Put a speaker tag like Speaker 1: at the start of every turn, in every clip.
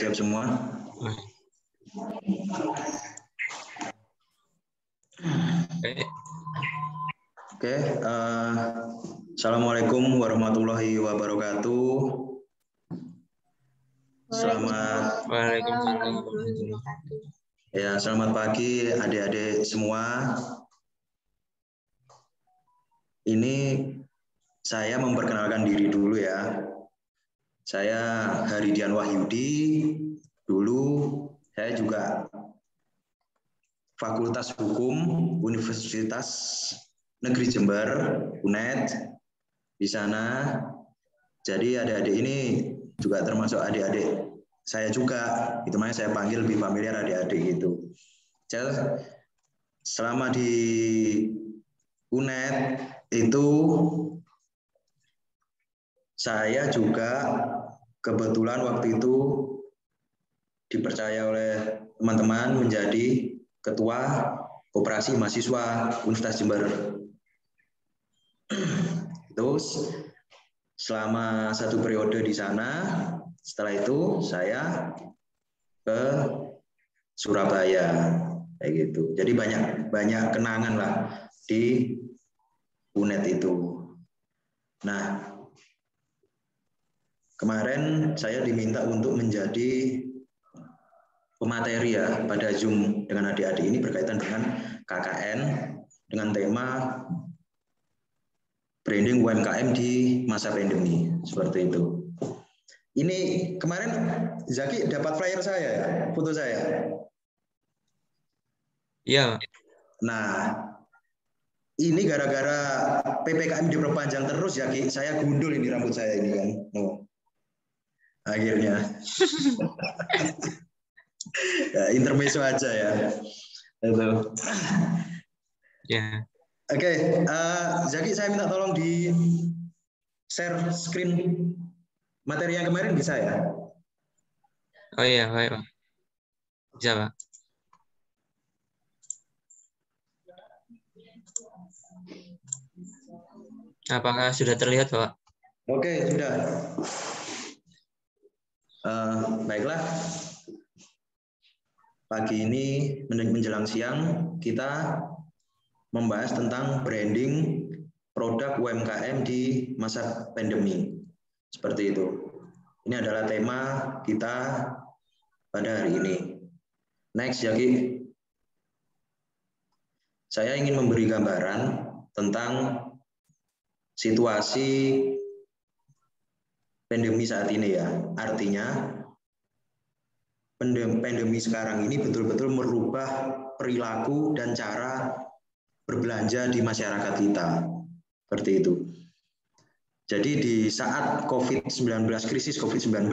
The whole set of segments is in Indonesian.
Speaker 1: Siap semua? Oke. Assalamualaikum warahmatullahi wabarakatuh. Selamat selamat pagi adik-adik semua. Ini saya memperkenalkan diri dulu ya. Saya Haridian Wahyudi. Dulu saya juga Fakultas Hukum Universitas Negeri Jember, UNED. Di sana, jadi adik-adik ini juga termasuk adik-adik saya juga. Itu makanya saya panggil lebih familiar adik-adik gitu. Selama di UNED itu saya juga kebetulan waktu itu dipercaya oleh teman-teman menjadi Ketua Koperasi Mahasiswa Universitas Jember. Terus selama satu periode di sana, setelah itu saya ke Surabaya kayak gitu. Jadi banyak kenangan lah di UNED itu. Nah, kemarin saya diminta untuk menjadi pemateri ya pada Zoom dengan adik-adik ini berkaitan dengan KKN dengan tema branding UMKM di masa pandemi seperti itu. Ini kemarin Zaki dapat flyer saya ya, foto saya.
Speaker 2: Iya.
Speaker 1: Nah, ini gara-gara PPKM diperpanjang terus Zaki, saya gundul ini rambut saya ini kan. Oh. Akhirnya. Ya, intermezzo aja ya. Itu.
Speaker 2: Ya.
Speaker 1: Oke, Zaki saya minta tolong di share screen materi yang kemarin bisa ya?
Speaker 2: Oh iya, baik Pak. Bisa Pak. Apakah sudah terlihat Pak?
Speaker 1: Oke, sudah. Baiklah. Pagi ini menjelang siang kita membahas tentang branding produk UMKM di masa pandemi. Seperti itu. Ini adalah tema kita pada hari ini. Next, Yaki. Saya ingin memberi gambaran tentang situasi pandemi saat ini ya. Artinya pandemi sekarang ini betul-betul merubah perilaku dan cara berbelanja di masyarakat kita. Seperti itu. Jadi di saat COVID-19, krisis COVID-19,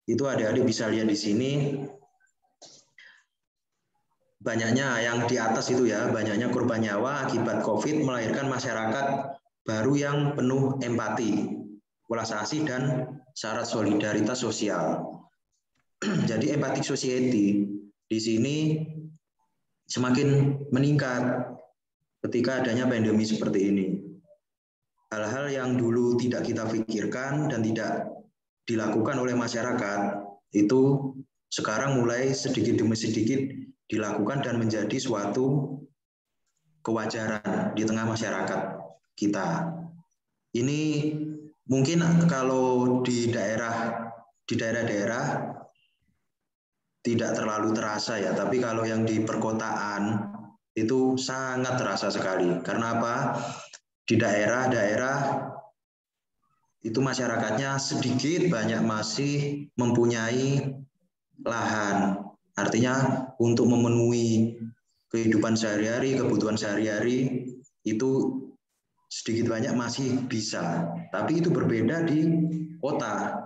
Speaker 1: itu adik-adik bisa lihat di sini banyaknya yang di atas itu ya, banyaknya korban nyawa akibat COVID melahirkan masyarakat baru yang penuh empati, welas asih dan syarat solidaritas sosial. Jadi empathic society di sini semakin meningkat ketika adanya pandemi seperti ini. Hal-hal yang dulu tidak kita pikirkan dan tidak dilakukan oleh masyarakat itu sekarang mulai sedikit demi sedikit dilakukan dan menjadi suatu kewajaran di tengah masyarakat kita. Ini mungkin kalau di daerah-daerah tidak terlalu terasa ya, tapi kalau yang di perkotaan itu sangat terasa sekali. Karena apa? Di daerah-daerah itu masyarakatnya sedikit banyak masih mempunyai lahan. Artinya untuk memenuhi kehidupan sehari-hari, kebutuhan sehari-hari itu sedikit banyak masih bisa. Tapi itu berbeda di kota.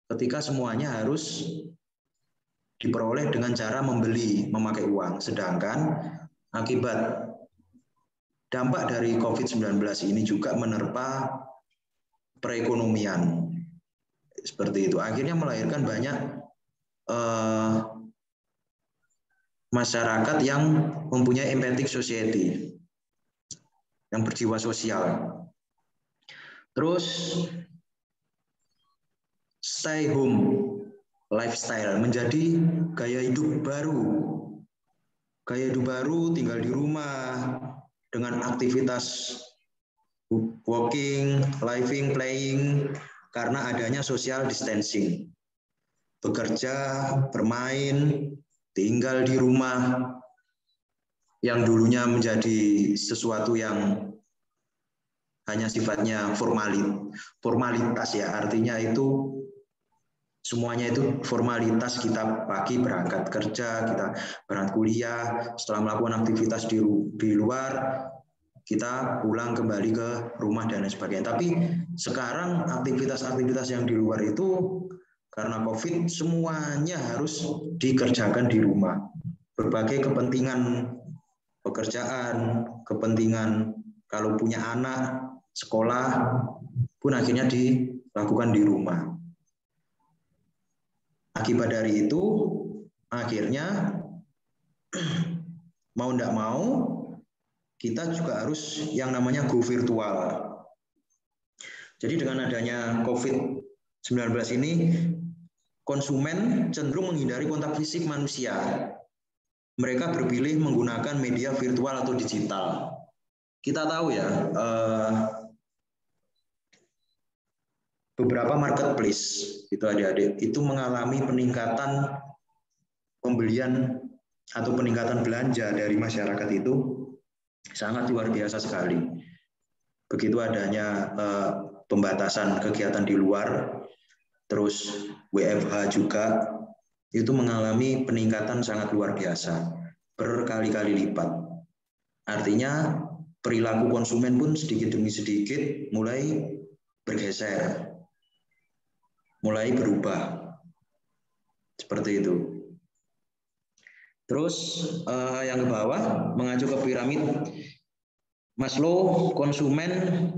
Speaker 1: Ketika semuanya harus diperoleh dengan cara membeli, memakai uang. Sedangkan akibat dampak dari COVID-19 ini juga menerpa perekonomian. Seperti itu. Akhirnya melahirkan banyak masyarakat yang mempunyai empathic society, yang berjiwa sosial. Terus stay home. lifestyle, menjadi gaya hidup baru. Gaya hidup baru, tinggal di rumah dengan aktivitas walking, living, playing, karena adanya social distancing. Bekerja, bermain, tinggal di rumah, yang dulunya menjadi sesuatu yang hanya sifatnya formalitas ya, artinya itu semuanya itu formalitas. Kita pagi berangkat kerja, kita berangkat kuliah, setelah melakukan aktivitas di luar, kita pulang kembali ke rumah dan lain sebagainya. Tapi sekarang aktivitas-aktivitas yang di luar itu karena COVID semuanya harus dikerjakan di rumah. Berbagai kepentingan pekerjaan, kepentingan kalau punya anak, sekolah pun akhirnya dilakukan di rumah. Akibat dari itu, akhirnya mau tidak mau, kita juga harus yang namanya go virtual. Jadi dengan adanya COVID-19 ini, konsumen cenderung menghindari kontak fisik manusia. Mereka berpilih menggunakan media virtual atau digital. Kita tahu ya, beberapa marketplace itu adik-adik itu mengalami peningkatan pembelian atau peningkatan belanja dari masyarakat itu sangat luar biasa sekali. Begitu adanya pembatasan kegiatan di luar, terus WFH juga, itu mengalami peningkatan sangat luar biasa, berkali-kali lipat. Artinya perilaku konsumen pun sedikit demi sedikit mulai bergeser, mulai berubah. Seperti itu. Terus yang ke bawah, mengacu ke piramid Maslow, konsumen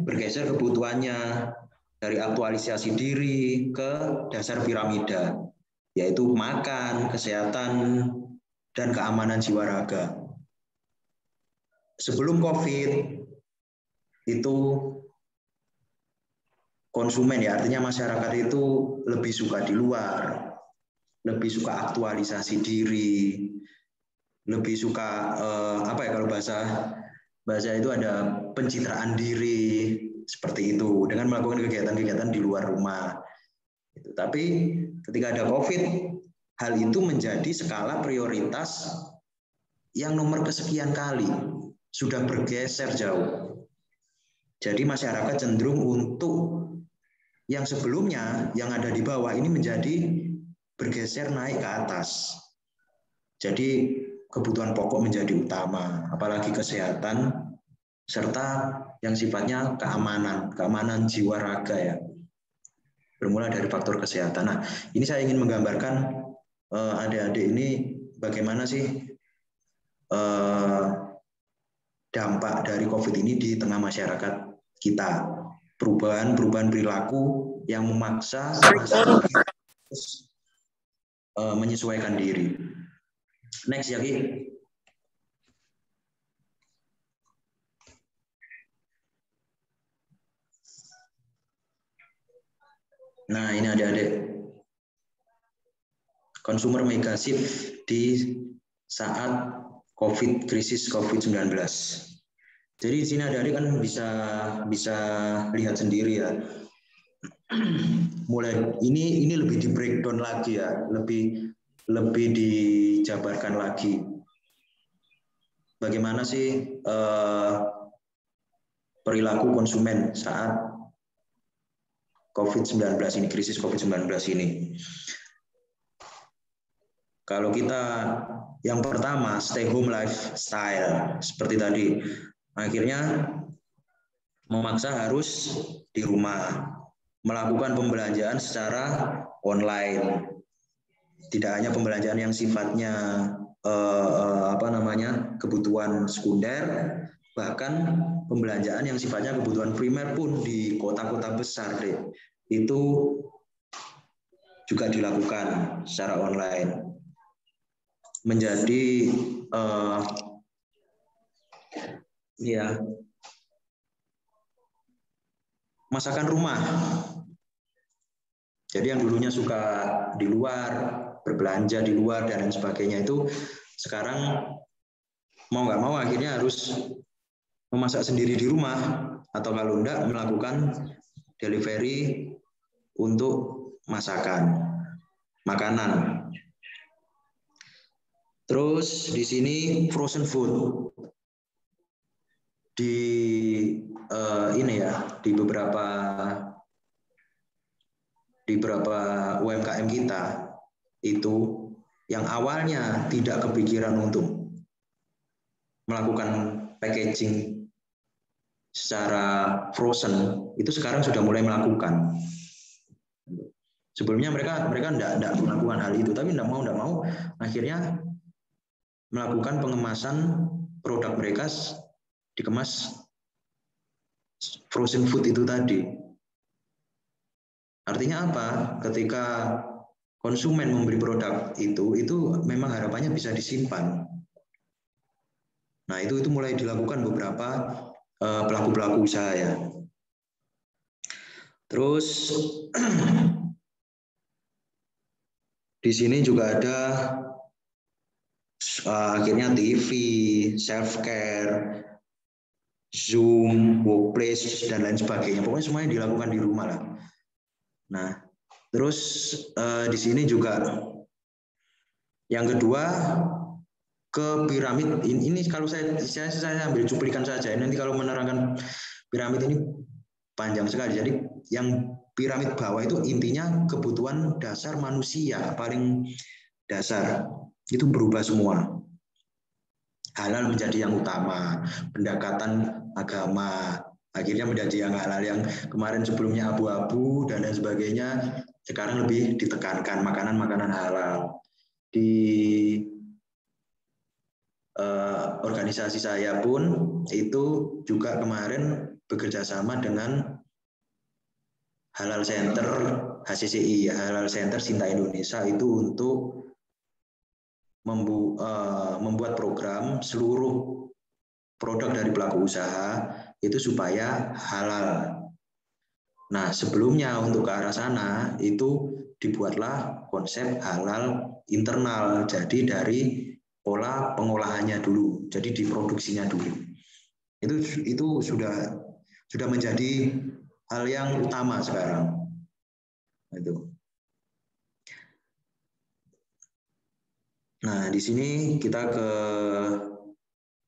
Speaker 1: bergeser kebutuhannya dari aktualisasi diri ke dasar piramida, yaitu makan, kesehatan, dan keamanan jiwa raga. Sebelum COVID, itu konsumen ya, artinya masyarakat itu lebih suka di luar, lebih suka aktualisasi diri, lebih suka kalau bahasa itu ada pencitraan diri, seperti itu, dengan melakukan kegiatan-kegiatan di luar rumah. Tapi ketika ada COVID, hal itu menjadi skala prioritas yang nomor kesekian kali, sudah bergeser jauh. Jadi masyarakat cenderung untuk yang sebelumnya yang ada di bawah ini menjadi bergeser naik ke atas. Jadi kebutuhan pokok menjadi utama, apalagi kesehatan serta yang sifatnya keamanan jiwa raga ya. Bermula dari faktor kesehatan. Nah, ini saya ingin menggambarkan adik-adik ini bagaimana sih dampak dari COVID ini di tengah masyarakat kita. Perubahan perilaku yang memaksa masyarakat menyesuaikan diri. Next ya, Ki. Nah, ini adik-adik. Consumer mega shift di saat krisis COVID-19. Jadi di sini adik-adik kan bisa lihat sendiri ya. Mulai ini lebih di breakdown lagi ya, lebih dijabarkan lagi. Bagaimana sih perilaku konsumen saat COVID-19 ini, krisis COVID-19 ini. Kalau kita yang pertama stay home lifestyle seperti tadi, akhirnya memaksa harus di rumah, melakukan pembelanjaan secara online. Tidak hanya pembelanjaan yang sifatnya kebutuhan sekunder, bahkan pembelanjaan yang sifatnya kebutuhan primer pun di kota-kota besar itu juga dilakukan secara online. Menjadi masakan rumah. Jadi yang dulunya suka di luar, berbelanja di luar dan lain sebagainya itu sekarang mau nggak mau akhirnya harus memasak sendiri di rumah atau kalau enggak melakukan delivery untuk masakan, makanan. Terus di sini frozen food di ini ya di beberapa UMKM kita itu yang awalnya tidak kepikiran untuk melakukan packaging secara frozen itu sekarang sudah mulai melakukan. Sebelumnya mereka tidak melakukan hal itu, tapi tidak mau akhirnya melakukan pengemasan produk mereka dikemas frozen food itu tadi. Artinya apa? Ketika konsumen membeli produk itu memang harapannya bisa disimpan. Nah, itu mulai dilakukan beberapa pelaku-pelaku usaha ya. Terus di sini juga ada akhirnya TV, self-care, Zoom, workplace, dan lain sebagainya. Pokoknya semuanya dilakukan di rumah lah. Nah, terus di sini juga yang kedua ke piramid. Ini kalau saya ambil cuplikan saja. Nanti kalau menerangkan piramid ini panjang sekali. Jadi yang piramid bawah itu intinya kebutuhan dasar manusia paling dasar itu berubah semua. Halal menjadi yang utama, pendekatan agama akhirnya menjadi yang halal, yang kemarin sebelumnya abu-abu dan lain sebagainya sekarang lebih ditekankan makanan halal. Di organisasi saya pun itu juga kemarin bekerja sama dengan Halal Center HCCI, Halal Center Cinta Indonesia itu untuk membuat program seluruh produk dari pelaku usaha itu supaya halal. Nah, sebelumnya untuk ke arah sana itu dibuatlah konsep halal internal. Jadi dari pola pengolahannya dulu, jadi diproduksinya dulu. Itu sudah menjadi hal yang utama sekarang. Itu. Nah, di sini kita ke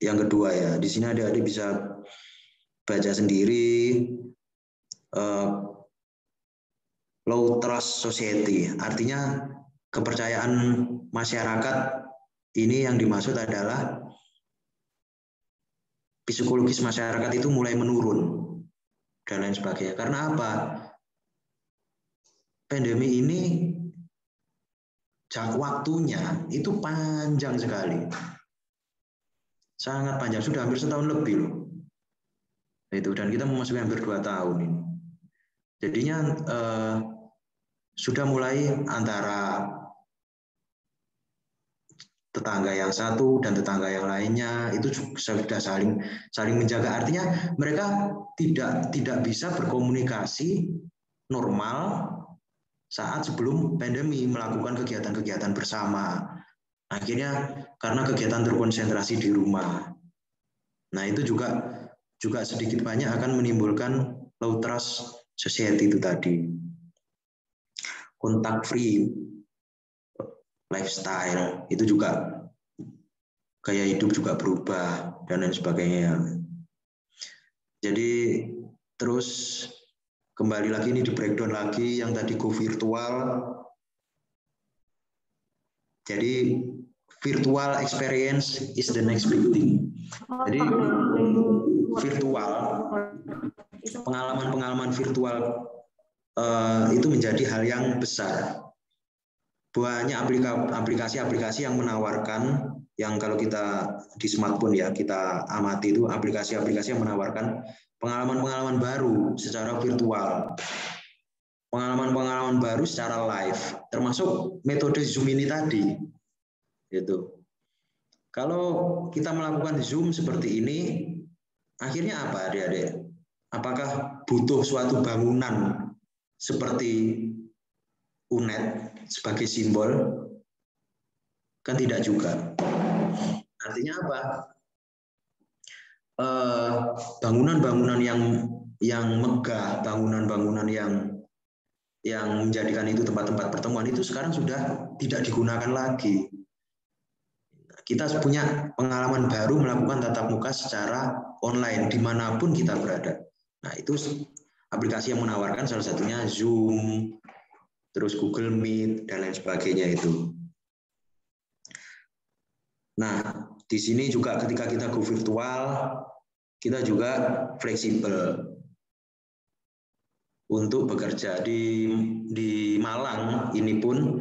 Speaker 1: yang kedua ya. Di sini adik-adik bisa baca sendiri low trust society. Artinya kepercayaan masyarakat ini yang dimaksud adalah psikologis masyarakat itu mulai menurun dan lain sebagainya. Karena apa? Pandemi ini waktunya itu panjang sekali. Sangat panjang, sudah hampir setahun lebih loh. Itu, dan kita memasuki hampir 2 tahun ini. Jadinya sudah mulai antara tetangga yang satu dan tetangga yang lainnya itu sudah saling menjaga. Artinya mereka tidak bisa berkomunikasi normal saat sebelum pandemi melakukan kegiatan-kegiatan bersama. Akhirnya karena kegiatan terkonsentrasi di rumah. Nah, itu juga sedikit banyak akan menimbulkan low trust society itu tadi. Kontak free lifestyle itu juga gaya hidup juga berubah dan lain sebagainya. Jadi terus kembali lagi ini di breakdown lagi yang tadi go virtual. Jadi virtual experience is the next big thing. Jadi virtual, pengalaman virtual itu menjadi hal yang besar. Banyak aplikasi-aplikasi yang menawarkan, yang kalau kita di smartphone ya kita amati itu aplikasi-aplikasi yang menawarkan pengalaman-pengalaman baru secara virtual. Pengalaman-pengalaman baru secara live, termasuk metode Zoom ini tadi. Gitu. Kalau kita melakukan Zoom seperti ini, akhirnya apa adik-adik? Apakah butuh suatu bangunan seperti UNED sebagai simbol? Kan tidak juga. Artinya apa? Bangunan-bangunan yang megah, bangunan-bangunan yang menjadikan itu tempat-tempat pertemuan itu sekarang sudah tidak digunakan lagi. Kita punya pengalaman baru melakukan tatap muka secara online dimanapun kita berada. Nah, itu aplikasi yang menawarkan, salah satunya Zoom, terus Google Meet, dan lain sebagainya itu. Nah, di sini juga ketika kita go virtual, kita juga fleksibel untuk bekerja. Di Malang ini pun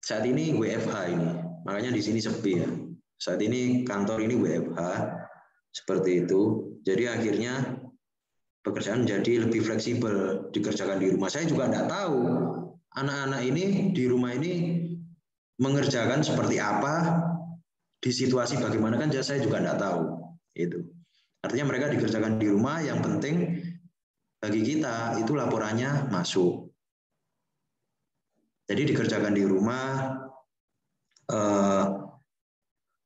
Speaker 1: saat ini WFH ini. Makanya di sini sepi ya. Saat ini kantor ini WFH seperti itu. Jadi akhirnya pekerjaan menjadi lebih fleksibel, dikerjakan di rumah. Saya juga tidak tahu anak-anak ini di rumah ini mengerjakan seperti apa, di situasi bagaimana, kan saya juga tidak tahu. Itu. Artinya mereka dikerjakan di rumah, yang penting bagi kita itu laporannya masuk. Jadi dikerjakan di rumah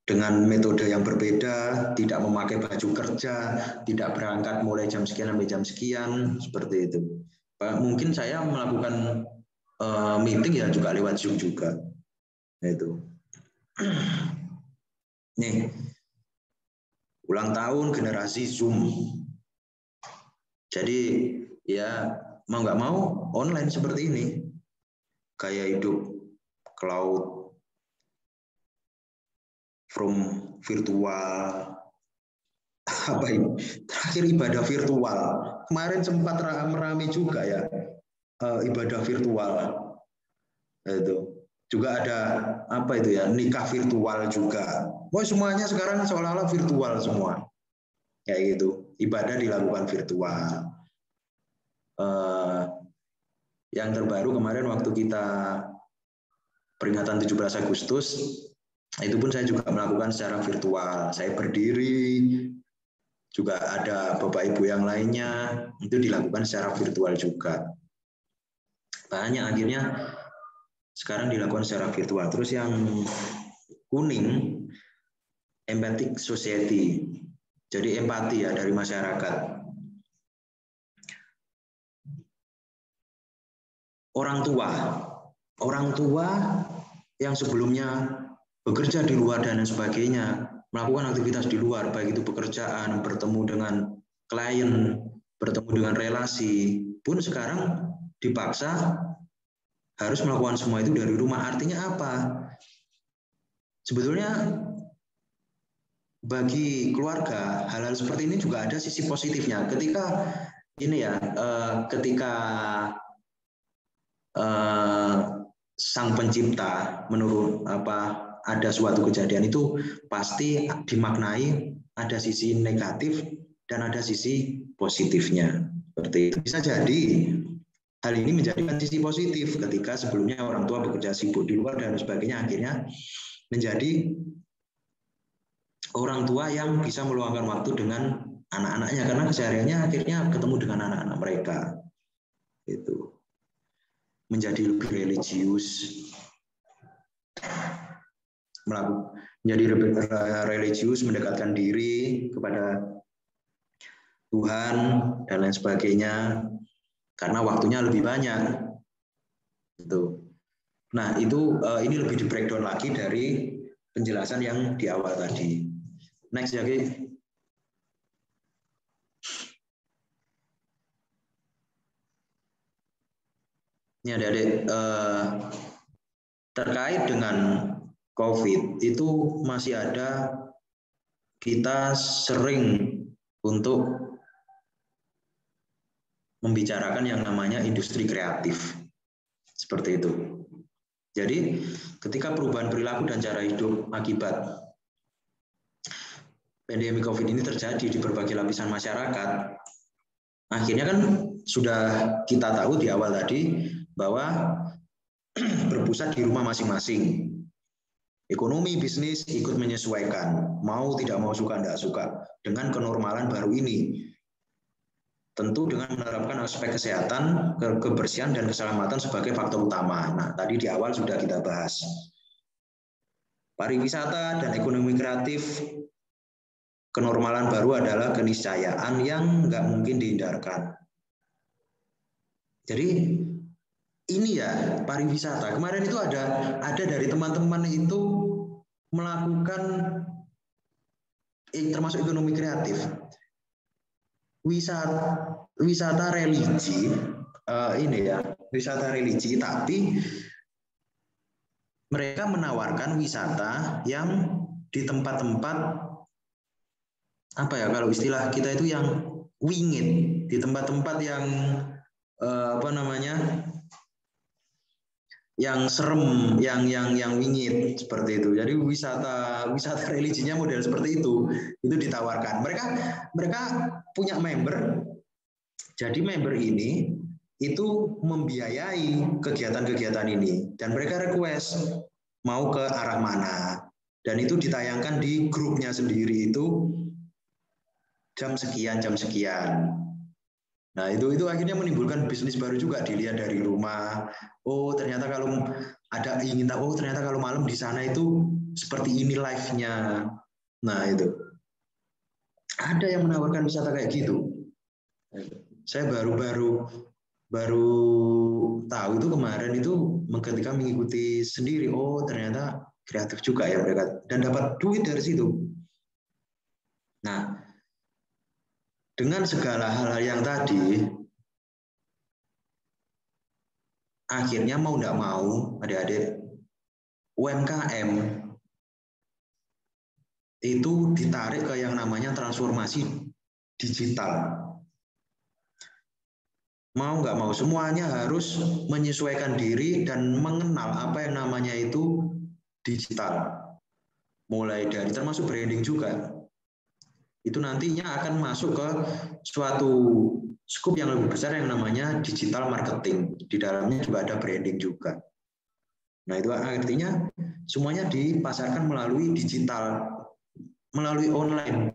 Speaker 1: dengan metode yang berbeda, tidak memakai baju kerja, tidak berangkat mulai jam sekian sampai jam sekian, seperti itu. Mungkin saya melakukan meeting ya juga lewat Zoom juga. Itu. Nih, ulang tahun generasi Zoom. Jadi ya mau nggak mau online seperti ini. Gaya hidup cloud, from virtual, apa ini? Terakhir ibadah virtual. Kemarin sempat ramai juga ya ibadah virtual. Itu juga ada apa itu ya, nikah virtual juga. Wah, semuanya sekarang seolah-olah virtual semua. Kayak gitu. Ibadah dilakukan virtual. Yang terbaru kemarin waktu kita peringatan 17 Agustus, itu pun saya juga melakukan secara virtual. Saya berdiri, juga ada Bapak Ibu yang lainnya, itu dilakukan secara virtual juga. Banyak akhirnya sekarang dilakukan secara virtual. Terus yang kuning, empathic society. Jadi empati ya dari masyarakat. Orang tua yang sebelumnya bekerja di luar dan sebagainya, melakukan aktivitas di luar, baik itu pekerjaan, bertemu dengan klien, bertemu dengan relasi, pun sekarang dipaksa harus melakukan semua itu dari rumah. Artinya apa? Sebetulnya bagi keluarga hal-hal seperti ini juga ada sisi positifnya. Ketika ini ya, ketika sang pencipta menurut ada suatu kejadian itu pasti dimaknai ada sisi negatif dan ada sisi positifnya. Seperti itu. Bisa jadi hal ini menjadikan sisi positif ketika sebelumnya orang tua bekerja sibuk di luar dan sebagainya, akhirnya menjadi orang tua yang bisa meluangkan waktu dengan anak-anaknya karena kesehariannya akhirnya ketemu dengan anak-anak mereka. Itu menjadi lebih religius, menjadi religius, mendekatkan diri kepada Tuhan dan lain sebagainya karena waktunya lebih banyak. Itu. Nah, itu ini lebih di breakdown lagi dari penjelasan yang di awal tadi. Next ya, Ki. Ini adik-adik, terkait dengan COVID itu masih ada, kita sering untuk membicarakan yang namanya industri kreatif. Seperti itu. Jadi ketika perubahan perilaku dan cara hidup akibat pandemi COVID ini terjadi di berbagai lapisan masyarakat, akhirnya kan sudah kita tahu di awal tadi bahwa berpusat di rumah masing-masing. Ekonomi, bisnis ikut menyesuaikan, mau tidak mau, suka tidak suka, dengan kenormalan baru ini. tentu dengan menerapkan aspek kesehatan, kebersihan, dan keselamatan sebagai faktor utama. Nah, tadi di awal sudah kita bahas. Pariwisata dan ekonomi kreatif, kenormalan baru adalah keniscayaan yang nggak mungkin dihindarkan. Jadi ini ya pariwisata. Kemarin itu ada dari teman-teman itu melakukan termasuk ekonomi kreatif. Wisata religi ini ya, wisata religi, tapi mereka menawarkan wisata yang di tempat-tempat apa ya, kalau istilah kita itu yang wingit, di tempat-tempat yang apa namanya, yang serem, yang wingit seperti itu. Jadi wisata religinya model seperti itu ditawarkan. Mereka punya member. Jadi member ini itu membiayai kegiatan-kegiatan ini dan mereka request mau ke arah mana. Dan itu ditayangkan di grupnya sendiri itu jam sekian. Nah, itu akhirnya menimbulkan bisnis baru juga, dilihat dari rumah. Oh, ternyata kalau ada ingin tahu, oh ternyata kalau malam di sana itu seperti ini live-nya. Nah, itu. Ada yang menawarkan wisata kayak gitu. Saya baru tahu itu kemarin itu ketika mengikuti sendiri. Oh, ternyata kreatif juga ya mereka dan dapat duit dari situ. Nah, dengan segala hal-hal yang tadi, akhirnya mau nggak mau, adik-adik, UMKM itu ditarik ke yang namanya transformasi digital. Mau nggak mau, semuanya harus menyesuaikan diri dan mengenal apa yang namanya itu digital. Mulai dari termasuk branding juga. Itu nantinya akan masuk ke suatu skup yang lebih besar yang namanya digital marketing. Di dalamnya juga ada branding juga. Nah, itu artinya semuanya dipasarkan melalui digital, melalui online.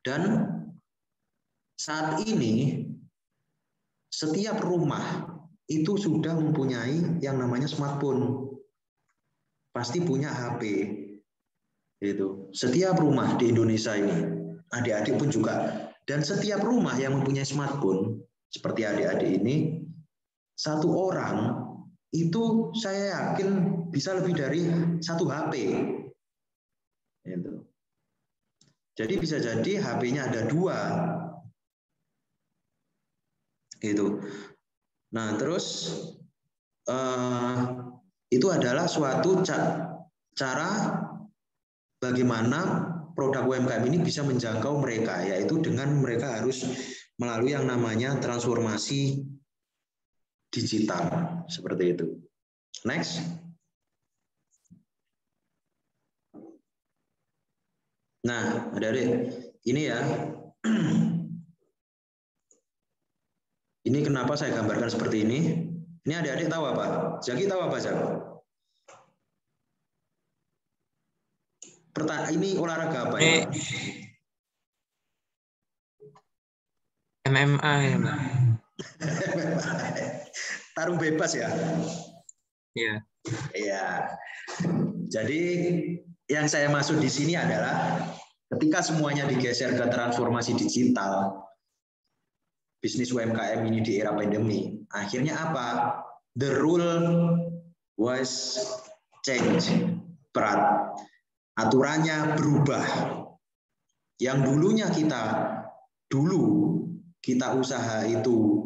Speaker 1: Dan saat ini setiap rumah itu sudah mempunyai yang namanya smartphone. Pasti punya HP. Itu setiap rumah di Indonesia ini, adik-adik pun juga, dan setiap rumah yang mempunyai smartphone seperti adik-adik ini, satu orang itu saya yakin bisa lebih dari satu HP. Itu. Jadi bisa jadi HP-nya ada 2. Gitu. Nah, terus itu adalah suatu cara bagaimana produk UMKM ini bisa menjangkau mereka, yaitu dengan mereka harus melalui yang namanya transformasi digital, seperti itu. Next. Nah, adik-adik, ini ya. Ini kenapa saya gambarkan seperti ini? Ini adik-adik tahu apa? Zaki tahu apa, Zaki? Ini olahraga apa ini?
Speaker 2: MMA ya, Mbak.
Speaker 1: Tarung bebas ya?
Speaker 2: Iya.
Speaker 1: Iya. Jadi yang saya maksud di sini adalah ketika semuanya digeser ke transformasi digital, bisnis UMKM ini di era pandemi, akhirnya apa? The rule was change. Berat. Aturannya berubah. Yang dulunya kita usaha itu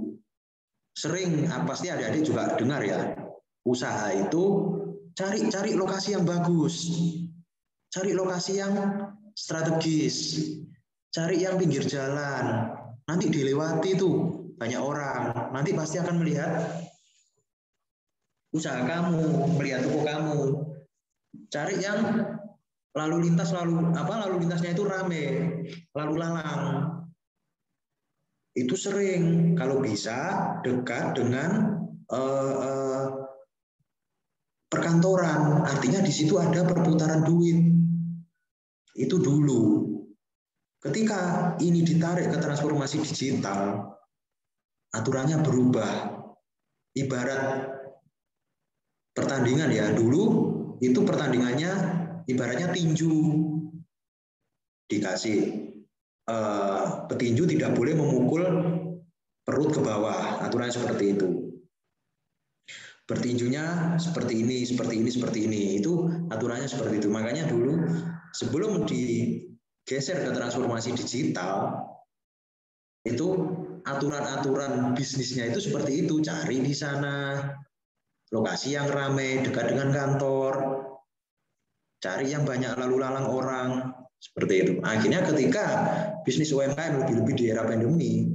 Speaker 1: sering, pasti adik-adik juga dengar ya, usaha itu cari lokasi yang bagus, cari lokasi yang strategis, cari yang pinggir jalan, nanti dilewati tuh banyak orang, nanti pasti akan melihat usaha kamu, melihat toko kamu, cari yang lalu lintasnya itu rame, lalu lalang. Itu sering, kalau bisa dekat dengan perkantoran, artinya di situ ada perputaran duit. Itu dulu. Ketika ini ditarik ke transformasi digital, aturannya berubah. Ibarat pertandingan ya, dulu itu pertandingannya ibaratnya tinju. Dikasih petinju tidak boleh memukul perut ke bawah, aturannya seperti itu. Bertinjunya seperti ini, seperti ini, seperti ini. Itu aturannya seperti itu. Makanya dulu sebelum digeser ke transformasi digital, itu aturan-aturan bisnisnya itu seperti itu. Cari di sana lokasi yang ramai, dekat dengan kantor, cari yang banyak lalu lalang orang, seperti itu. Akhirnya ketika bisnis UMKM lebih-lebih di era pandemi,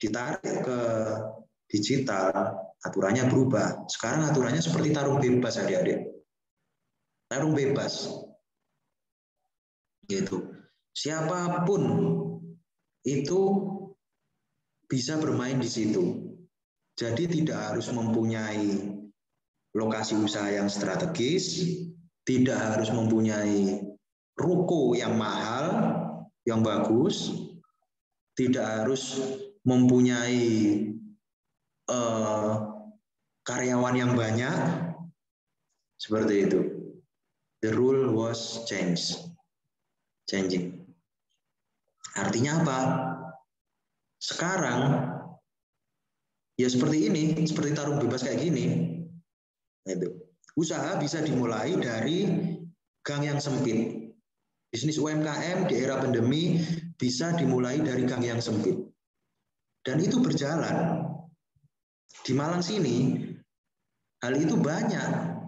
Speaker 1: ditarik ke digital, aturannya berubah. Sekarang aturannya seperti tarung bebas, adik-adik. Tarung bebas. Gitu. Siapapun itu bisa bermain di situ. Jadi tidak harus mempunyai lokasi usaha yang strategis, tidak harus mempunyai ruko yang mahal, yang bagus, tidak harus mempunyai karyawan yang banyak, seperti itu. The rule was changing. Artinya apa? Sekarang ya seperti ini, seperti tarung bebas kayak gini. Itu. Usaha bisa dimulai dari gang yang sempit. Bisnis UMKM di era pandemi bisa dimulai dari gang yang sempit. Dan itu berjalan. Di Malang sini, hal itu banyak.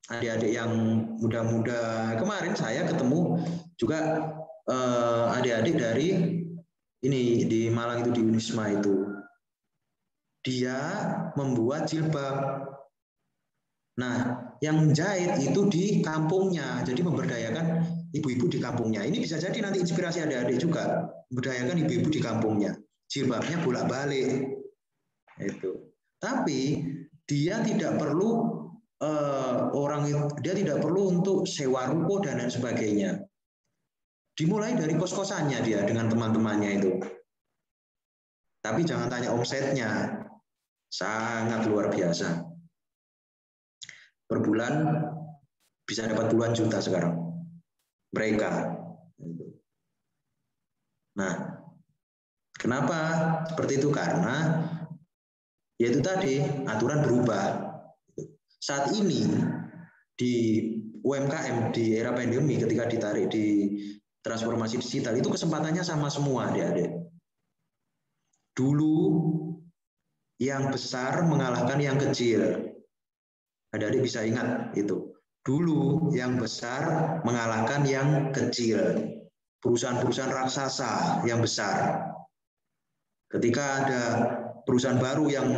Speaker 1: Adik-adik yang muda-muda, kemarin saya ketemu juga adik-adik dari ini di Malang itu, di Unisma itu. Dia membuat jilbab. Nah, yang menjahit itu di kampungnya, jadi memberdayakan ibu-ibu di kampungnya. Ini bisa jadi nanti inspirasi adik-adik juga, memberdayakan ibu-ibu di kampungnya. Jilbabnya bolak-balik. Itu. Tapi dia tidak perlu dia tidak perlu untuk sewa ruko dan lain sebagainya. Dimulai dari kos-kosannya dia dengan teman-temannya itu. Tapi jangan tanya omsetnya, sangat luar biasa. Per bulan bisa dapat puluhan juta sekarang mereka. Nah, kenapa seperti itu? Karena yaitu tadi aturan berubah. Saat ini di UMKM di era pandemi ketika ditarik di transformasi digital itu kesempatannya sama semua, adik-adik. Dulu yang besar mengalahkan yang kecil. Adik-adik bisa ingat itu. Dulu yang besar mengalahkan yang kecil. Perusahaan-perusahaan raksasa yang besar. Ketika ada perusahaan baru yang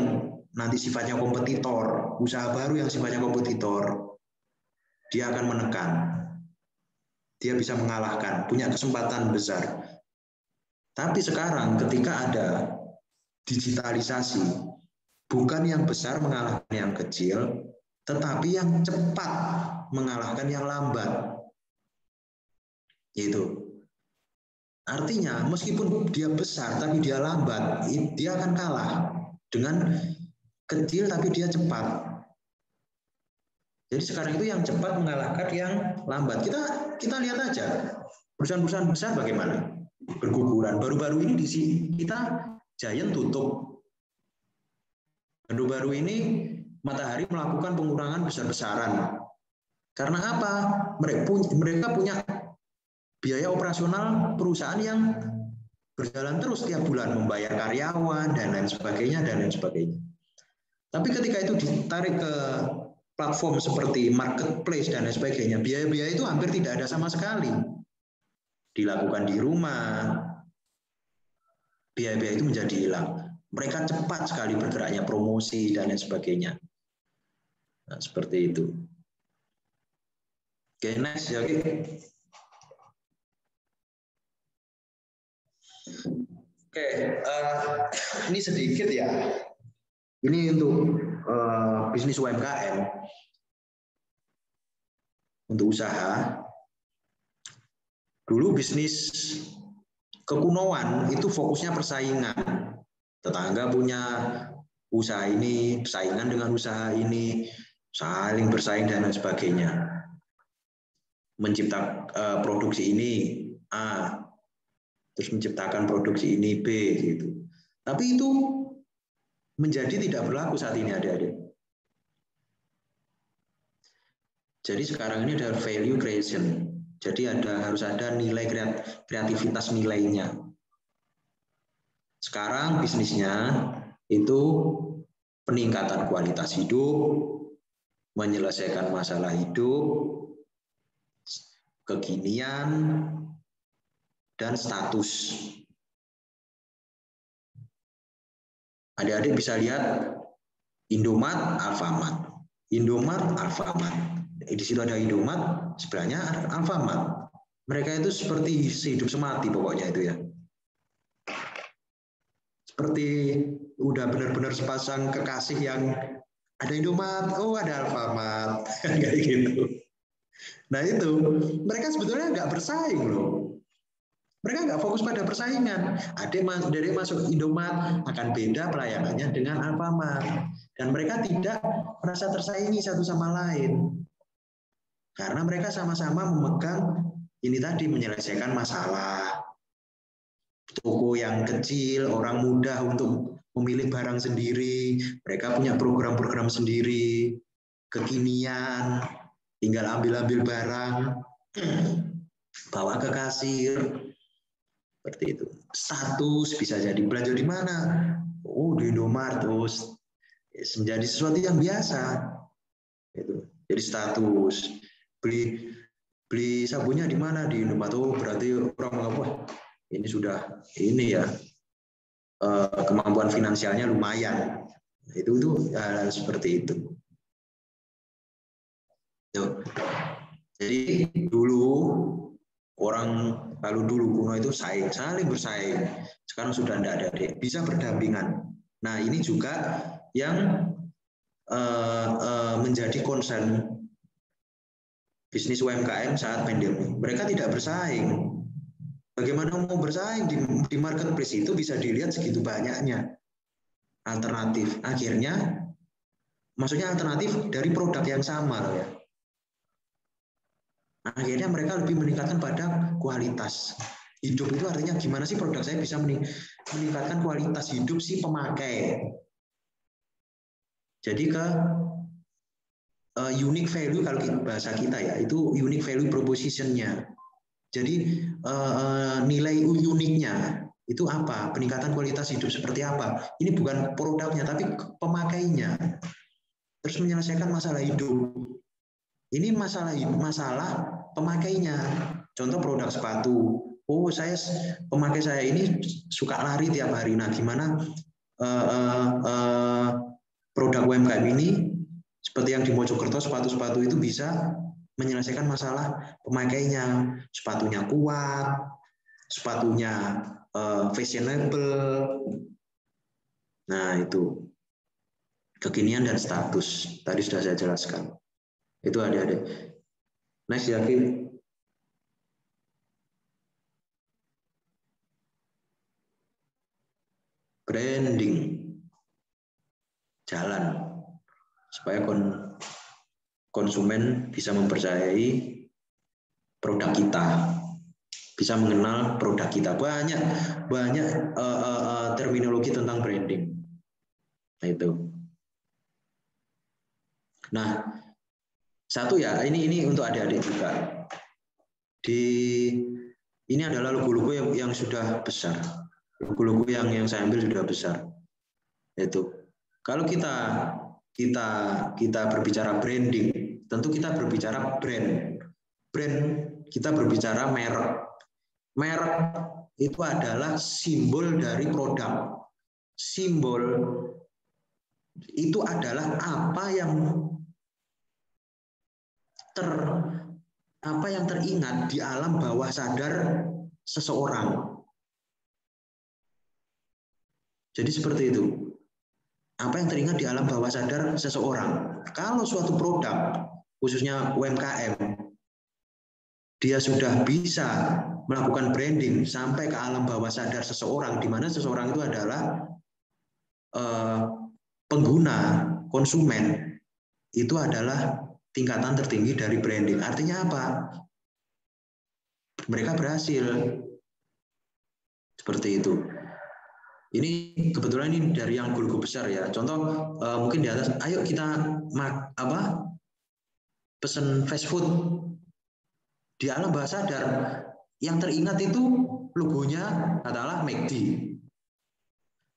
Speaker 1: nanti sifatnya kompetitor, usaha baru yang sifatnya kompetitor, dia akan menekan. Dia bisa mengalahkan, punya kesempatan besar. Tapi sekarang ketika ada digitalisasi, bukan yang besar mengalahkan yang kecil, tetapi yang cepat mengalahkan yang lambat. Itu. Artinya meskipun dia besar tapi dia lambat, dia akan kalah dengan kecil tapi dia cepat. Jadi sekarang itu yang cepat mengalahkan yang lambat. Kita lihat aja perusahaan-perusahaan besar bagaimana berguguran. Baru-baru ini di kita Giant tutup. Baru-baru ini Matahari melakukan pengurangan besar-besaran. Karena apa? Mereka punya biaya operasional perusahaan yang berjalan terus tiap bulan, membayar karyawan dan lain sebagainya dan lain sebagainya. Tapi ketika itu ditarik ke platform seperti marketplace dan lain sebagainya, biaya-biaya itu hampir tidak ada sama sekali. Dilakukan di rumah, biaya-biaya itu menjadi hilang. Mereka cepat sekali bergeraknya, promosi dan lain sebagainya. Nah, seperti itu. Oke, next ya. Oke, ini sedikit ya. Ini untuk bisnis UMKM, untuk usaha. Dulu bisnis kekunoan itu fokusnya persaingan. Tetangga punya usaha ini, persaingan dengan usaha ini, saling bersaing dan lain sebagainya. Menciptakan produksi ini A, terus menciptakan produksi ini B gitu. Tapi itu menjadi tidak berlaku saat ini, adik-adik. Jadi sekarang ini ada value creation. Jadi harus ada nilai kreativitas nilainya. Sekarang bisnisnya itu peningkatan kualitas hidup, menyelesaikan masalah hidup, kekinian, dan status. Adik-adik bisa lihat Indomaret, Alfamart. Indomaret, Alfamart. Di situ ada Indomaret, sebelahnya Alfamart. Mereka itu seperti sehidup semati pokoknya itu ya. Seperti udah benar-benar sepasang kekasih yang ada Indomaret, oh ada Alfamart, kayak gitu. Nah itu, mereka sebetulnya nggak bersaing loh. Mereka nggak fokus pada persaingan. Dari masuk Indomaret akan beda pelayanannya dengan Alfamart. Dan mereka tidak merasa tersaingi satu sama lain. Karena mereka sama-sama memegang ini tadi, menyelesaikan masalah. Toko yang kecil, orang mudah untuk memilih barang sendiri. Mereka punya program-program sendiri. Kekinian, tinggal ambil-ambil barang, bawa ke kasir. Seperti itu. Status bisa jadi belanja di mana? Oh, di Indomaret. Terus menjadi sesuatu yang biasa. Itu. Jadi status. Beli sabunnya di mana? Di Indomaret. Oh, berarti orang menganggap ini sudah ini ya, kemampuan finansialnya lumayan. Itu hal seperti itu. Tuh. Jadi dulu kalau dulu kuno itu saling bersaing. Sekarang sudah tidak ada, bisa berdampingan. Nah ini juga yang menjadi concern bisnis UMKM saat pandemi. Mereka tidak bersaing. Bagaimana mau bersaing di marketplace itu bisa dilihat segitu banyaknya alternatif. Akhirnya, maksudnya alternatif dari produk yang sama ya. Akhirnya mereka lebih meningkatkan pada kualitas hidup. Itu artinya gimana sih produk saya bisa meningkatkan kualitas hidup si pemakai. Jadi ke unique value, kalau bahasa kita ya, itu unique value proposition-nya. Jadi nilai uniknya itu apa? Peningkatan kualitas hidup seperti apa? Ini bukan produknya, tapi pemakainya. Terus menyelesaikan masalah hidup. Ini masalah pemakainya. Contoh produk sepatu. Oh, pemakai saya ini suka lari tiap hari. Nah, gimana produk UMKM ini seperti yang di Mojokerto, sepatu-sepatu itu bisa menyelesaikan masalah pemakainya. Sepatunya kuat, sepatunya fashionable. Nah, itu kekinian dan status. Tadi sudah saya jelaskan. Itu adik-adik. Next ya, Kim. Branding. Jalan. Supaya konsumen bisa mempercayai produk kita, bisa mengenal produk kita. Banyak terminologi tentang branding. Nah, itu. Nah, satu ya, ini untuk adik-adik juga. Ini adalah logo-logo yang sudah besar. Logo-logo yang saya ambil sudah besar. Itu. Kalau kita berbicara branding, tentu kita berbicara brand. Brand, kita berbicara merek. Merek itu adalah simbol dari produk. Simbol itu adalah apa yang teringat di alam bawah sadar seseorang. Jadi seperti itu. Apa yang teringat di alam bawah sadar seseorang. Kalau suatu produk, khususnya UMKM, dia sudah bisa melakukan branding sampai ke alam bawah sadar seseorang, di mana seseorang itu adalah pengguna, konsumen, itu adalah tingkatan tertinggi dari branding. Artinya apa? Mereka berhasil. Seperti itu. Ini kebetulan ini dari yang guru besar ya. Contoh mungkin di atas, ayo kita pesen fast food di alam bawah sadar. Yang teringat itu logonya katakanlah McD.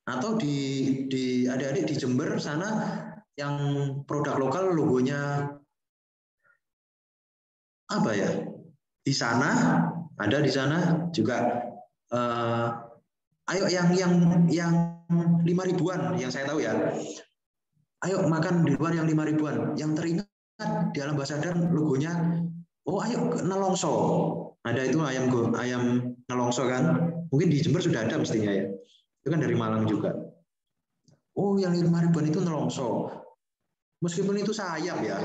Speaker 1: Atau di adik-adik di Jember sana yang produk lokal logonya apa ya? Di sana ada di sana juga ayo yang 5.000-an yang saya tahu ya. Ayo makan di luar yang 5.000-an. Yang teringat di alam bawah sadar logonya, oh ayo nelongso. Ada itu ayam nelongso kan. Mungkin di Jember sudah ada mestinya ya. Itu kan dari Malang juga. Oh yang 5.000-an itu nelongso. Meskipun itu sayap ya.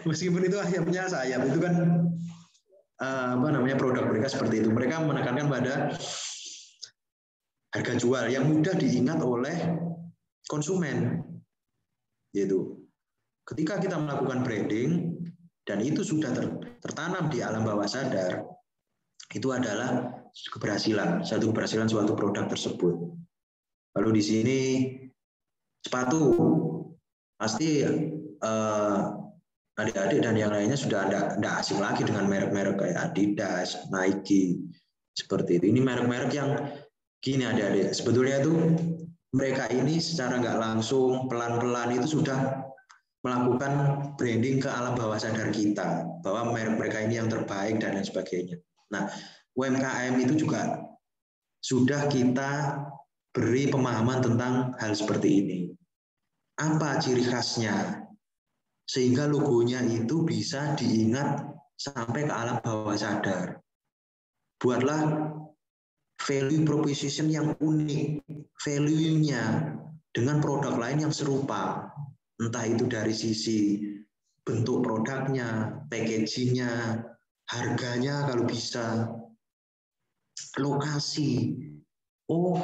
Speaker 1: Meskipun itu ayamnya sayap, itu kan produk mereka seperti itu. Mereka menekankan pada harga jual yang mudah diingat oleh konsumen. Yaitu ketika kita melakukan branding dan itu sudah tertanam di alam bawah sadar, itu adalah keberhasilan, suatu produk tersebut. Lalu di sini sepatu, pasti adik-adik dan yang lainnya sudah tidak asing lagi dengan merek-merek kayak Adidas, Nike, seperti itu. Ini merek-merek yang gini adik-adik, sebetulnya itu mereka ini secara nggak langsung, pelan-pelan itu sudah melakukan branding ke alam bawah sadar kita, bahwa merek mereka ini yang terbaik dan lain sebagainya. Nah, UMKM itu juga sudah kita beri pemahaman tentang hal seperti ini. Apa ciri khasnya? Sehingga logonya itu bisa diingat sampai ke alam bawah sadar. Buatlah value proposition yang unik, value-nya dengan produk lain yang serupa. Entah itu dari sisi bentuk produknya, packaging-nya, harganya kalau bisa, lokasi. Oh,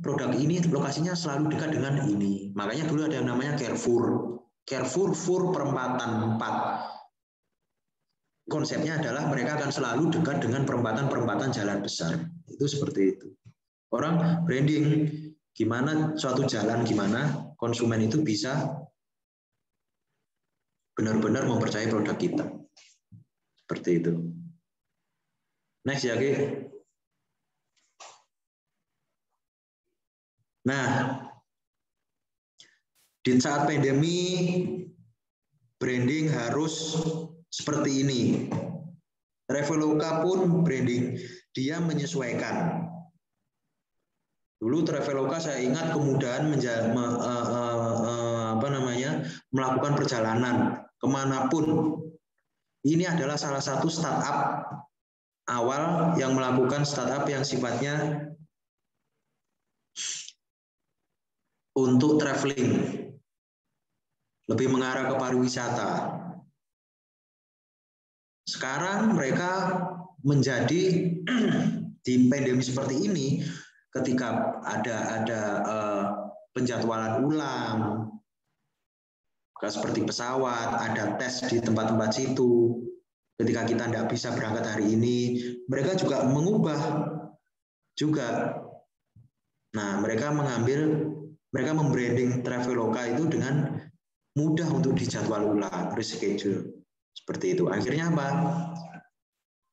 Speaker 1: produk ini lokasinya selalu dekat dengan ini. Makanya dulu ada yang namanya Carrefour. Carrefour perempatan 4. Konsepnya adalah mereka akan selalu dekat dengan perempatan-perempatan jalan besar. Itu seperti itu. Orang branding gimana suatu jalan, gimana konsumen itu bisa benar-benar mempercayai produk kita. Seperti itu. Next ya, Ki. Nah, di saat pandemi, branding harus seperti ini. Traveloka pun branding, dia menyesuaikan. Dulu Traveloka saya ingat kemudahan melakukan perjalanan kemanapun. Ini adalah salah satu startup awal yang melakukan startup yang sifatnya untuk traveling, lebih mengarah ke pariwisata. Sekarang mereka menjadi di pandemi seperti ini, ketika ada penjadwalan ulang, seperti pesawat, ada tes di tempat-tempat situ. Ketika kita tidak bisa berangkat hari ini, mereka juga mengubah juga. Nah, mereka membranding Traveloka itu dengan mudah untuk dijadwal ulang, reschedule. Seperti itu. Akhirnya apa?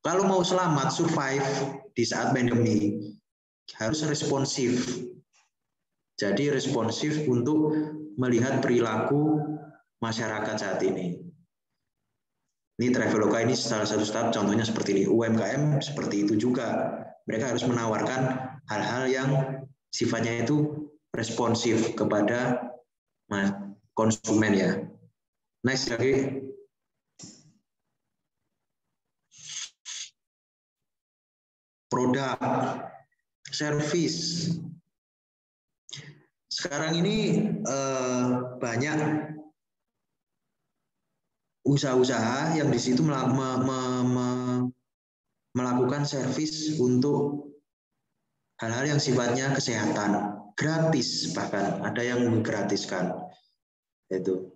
Speaker 1: Kalau mau selamat, survive di saat pandemi, harus responsif. Jadi responsif untuk melihat perilaku masyarakat saat ini. Ini Traveloka ini salah satu startup contohnya seperti ini. UMKM seperti itu juga. Mereka harus menawarkan hal-hal yang sifatnya itu responsif kepada konsumen ya. Next lagi. Produk, service. Sekarang ini banyak usaha-usaha yang di situ melakukan servis untuk hal-hal yang sifatnya kesehatan, gratis, bahkan ada yang menggratiskan itu.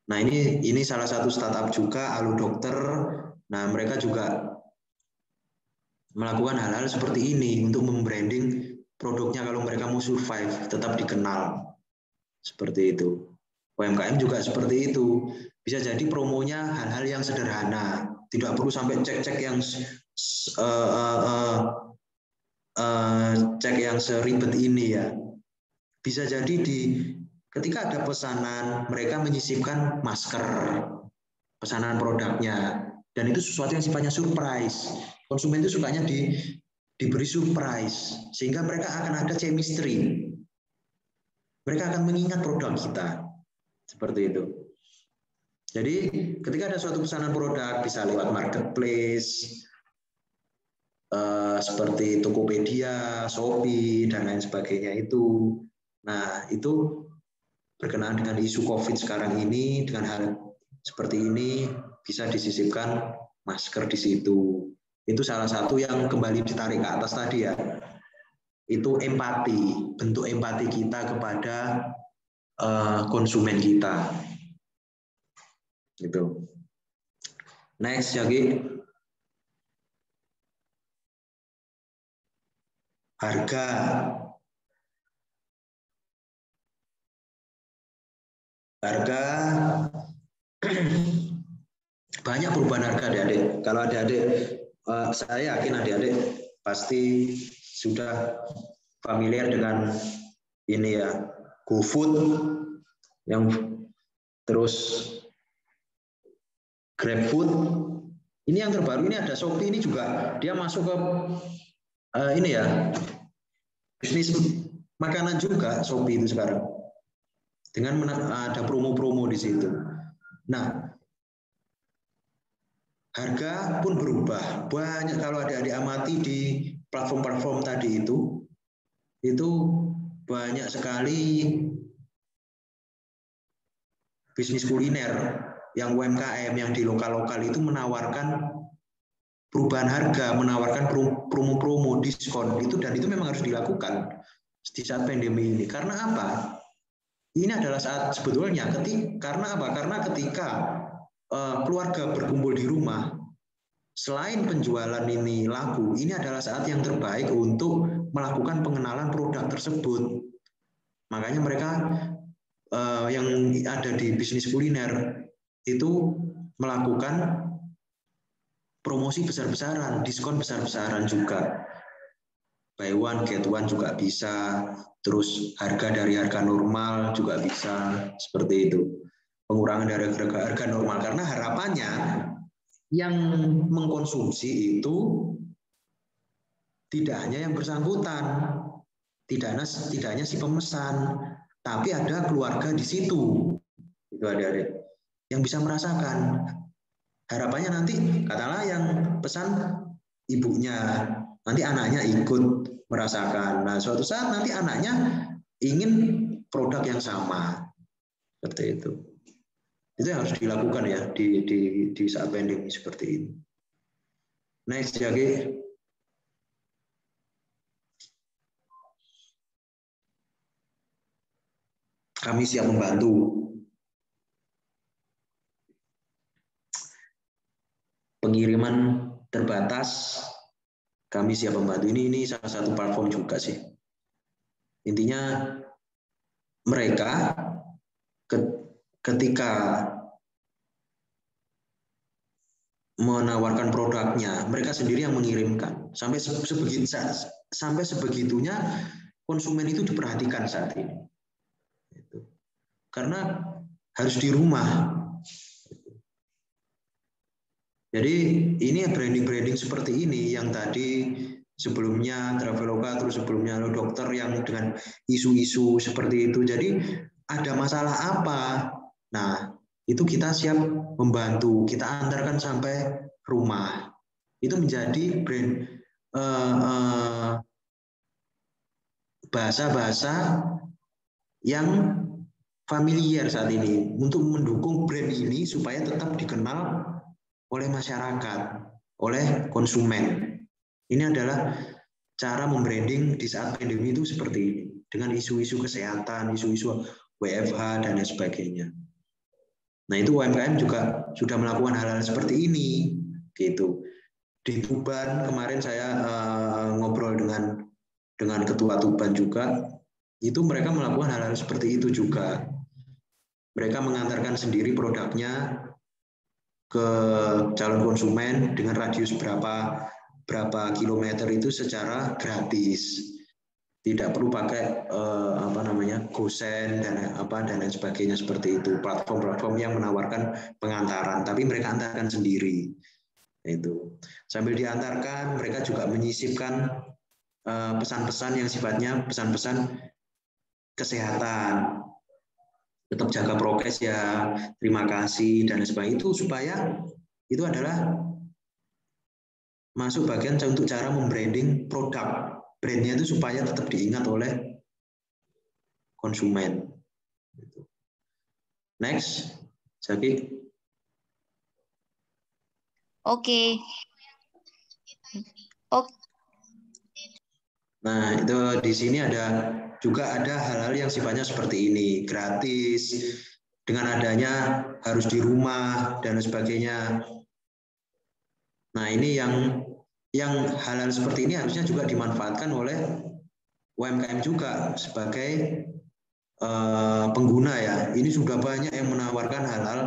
Speaker 1: Nah, ini salah satu startup juga, Alu Dokter. Nah, mereka juga melakukan hal-hal seperti ini untuk membranding produknya kalau mereka mau survive, tetap dikenal. Seperti itu. UMKM juga seperti itu. Bisa jadi promonya hal-hal yang sederhana, tidak perlu sampai cek-cek yang cek yang seribet ini ya. Bisa jadi ketika ada pesanan, mereka menyisipkan masker, pesanan produknya, dan itu sesuatu yang sifatnya surprise. Konsumen itu sukanya diberi surprise, sehingga mereka akan ada chemistry. Mereka akan mengingat produk kita. Seperti itu. Jadi ketika ada suatu pesanan produk, bisa lewat marketplace, seperti Tokopedia, Shopee, dan lain sebagainya itu. Nah, itu berkenaan dengan isu COVID sekarang ini, dengan hal seperti ini, bisa disisipkan masker di situ. Itu salah satu yang kembali ditarik ke atas tadi ya. Itu empati, bentuk empati kita kepada konsumen kita. Gitu. Next, Yagi. Harga. Harga banyak perubahan harga adik-adik. Kalau adik-adik, saya yakin adik-adik pasti sudah familiar dengan ini ya, GoFood, yang terus GrabFood. Ini yang terbaru, ini ada Shopee, ini juga dia masuk ke ini ya, bisnis makanan juga Shopee itu sekarang. Dengan ada promo-promo di situ. Nah, harga pun berubah. Banyak kalau adik-adik amati di platform-platform tadi itu banyak sekali bisnis kuliner yang UMKM yang di lokal-lokal itu menawarkan perubahan harga, menawarkan promo-promo, diskon itu, dan itu memang harus dilakukan di saat pandemi ini. Karena apa? Ini adalah saat sebetulnya karena apa? Karena ketika keluarga berkumpul di rumah, selain penjualan ini laku, ini adalah saat yang terbaik untuk melakukan pengenalan produk tersebut. Makanya mereka yang ada di bisnis kuliner itu melakukan promosi besar-besaran, diskon besar-besaran juga. Buy one get one juga bisa, terus harga dari harga normal juga bisa, seperti itu. Pengurangan dari harga normal, karena harapannya yang mengkonsumsi itu tidak hanya yang bersangkutan, tidak hanya si pemesan, tapi ada keluarga di situ, itu adik-adik, yang bisa merasakan. Harapannya nanti, katakanlah yang pesan ibunya, nanti anaknya ikut merasakan. Nah, suatu saat nanti anaknya ingin produk yang sama, seperti itu. Itu yang harus dilakukan ya di saat pandemi seperti ini. Next, Jagi. Kami siap membantu. Pengiriman terbatas, kami siap membantu. Ini salah satu platform juga sih. Intinya mereka ketika menawarkan produknya, mereka sendiri yang mengirimkan. Sampai sebegitunya konsumen itu diperhatikan saat ini. Karena harus di rumah. Jadi ini branding-branding seperti ini yang tadi sebelumnya Traveloka, terus sebelumnya Alu Dokter yang dengan isu-isu seperti itu. Jadi ada masalah apa? Nah, itu kita siap membantu, kita antarkan sampai rumah. Itu menjadi brand bahasa-bahasa yang familiar saat ini untuk mendukung brand ini ini supaya tetap dikenal oleh masyarakat, oleh konsumen. Ini adalah cara membranding di saat pandemi itu seperti ini, dengan isu-isu kesehatan, isu-isu WFH dan lain sebagainya. Nah, itu UMKM juga sudah melakukan hal-hal seperti ini, gitu. Di Tuban kemarin saya ngobrol dengan ketua Tuban juga, itu mereka melakukan hal-hal seperti itu juga. Mereka mengantarkan sendiri produknya ke calon konsumen dengan radius berapa kilometer itu secara gratis. Tidak perlu pakai GoSend dan lain sebagainya seperti itu, platform-platform yang menawarkan pengantaran, tapi mereka antarkan sendiri. Itu sambil diantarkan mereka juga menyisipkan pesan-pesan yang sifatnya pesan-pesan kesehatan, tetap jaga prokes ya, terima kasih dan sebagainya, itu supaya itu adalah masuk bagian untuk cara membranding produk. Brandnya itu supaya tetap diingat oleh konsumen. Next, Zaki.
Speaker 3: Oke.
Speaker 1: Nah, itu di sini juga ada hal-hal yang sifatnya seperti ini, gratis, dengan adanya harus di rumah dan sebagainya. Nah, ini yang hal-hal seperti ini harusnya juga dimanfaatkan oleh UMKM juga sebagai pengguna ya. Ini sudah banyak yang menawarkan hal-hal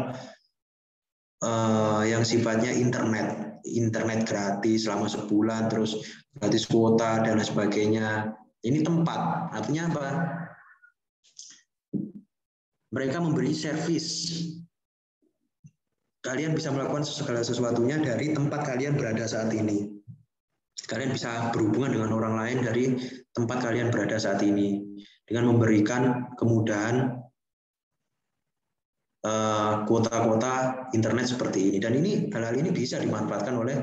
Speaker 1: yang sifatnya internet gratis selama sebulan, terus gratis kuota dan sebagainya. Ini tempat, artinya apa? Mereka memberi servis. Kalian bisa melakukan segala sesuatunya dari tempat kalian berada saat ini. Kalian bisa berhubungan dengan orang lain dari tempat kalian berada saat ini dengan memberikan kemudahan kuota-kuota internet seperti ini. Dan hal-hal ini bisa dimanfaatkan oleh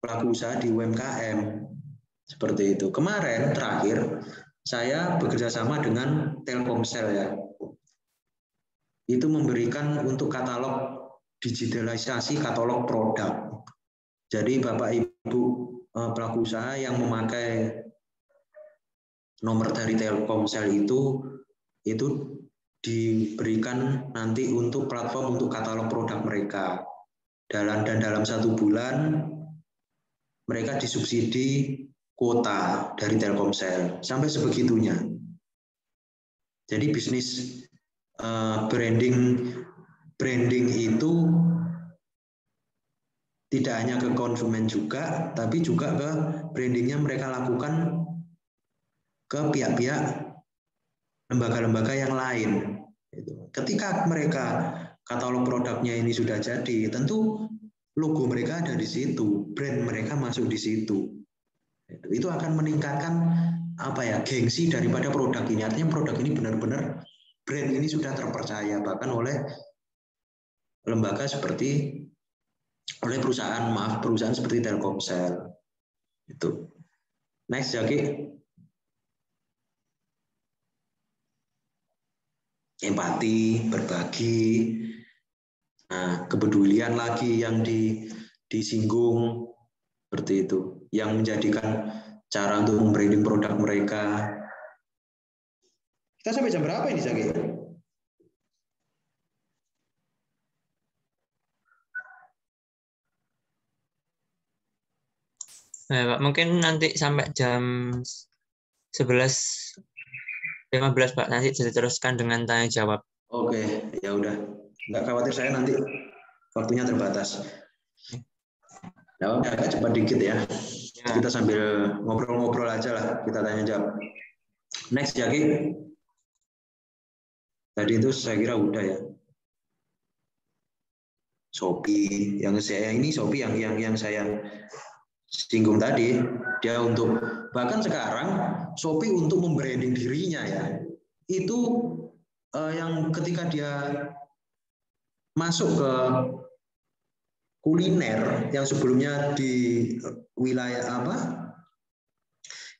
Speaker 1: pelaku usaha di UMKM seperti itu. Kemarin terakhir saya bekerja sama dengan Telkomsel ya. Itu memberikan untuk katalog digitalisasi katalog produk. Jadi Bapak Ibu pelaku usaha yang memakai nomor dari Telkomsel itu diberikan nanti untuk platform untuk katalog produk mereka. Dan dalam 1 bulan mereka disubsidi kuota dari Telkomsel sampai sebegitunya. Jadi bisnis branding itu tidak hanya ke konsumen juga, tapi juga ke brandingnya mereka lakukan ke pihak-pihak lembaga-lembaga yang lain. Ketika mereka katalog produknya ini sudah jadi, tentu logo mereka ada di situ, brand mereka masuk di situ. Itu akan meningkatkan gengsi daripada produk ini. Artinya produk ini benar-benar brand ini sudah terpercaya bahkan oleh lembaga seperti perusahaan seperti Telkomsel. Itu. Next, Jaki. Empati, berbagi, nah, kepedulian lagi yang disinggung seperti itu, yang menjadikan cara untuk membranding produk mereka. Kita sampai jam berapa ini, Zaki?
Speaker 2: Nah, Pak, mungkin nanti sampai jam 11.15 Pak, nanti diteruskan dengan tanya jawab.
Speaker 1: Oke, ya udah. Nggak khawatir saya nanti waktunya terbatas. Nah, agak cepat dikit ya. Kita sambil ngobrol-ngobrol aja lah, kita tanya jawab. Next, Jaki. Tadi itu saya kira udah ya. Shopee, Shopee yang saya singgung tadi, dia untuk bahkan sekarang Shopee untuk membranding dirinya ya. Itu yang ketika dia masuk ke kuliner yang sebelumnya di wilayah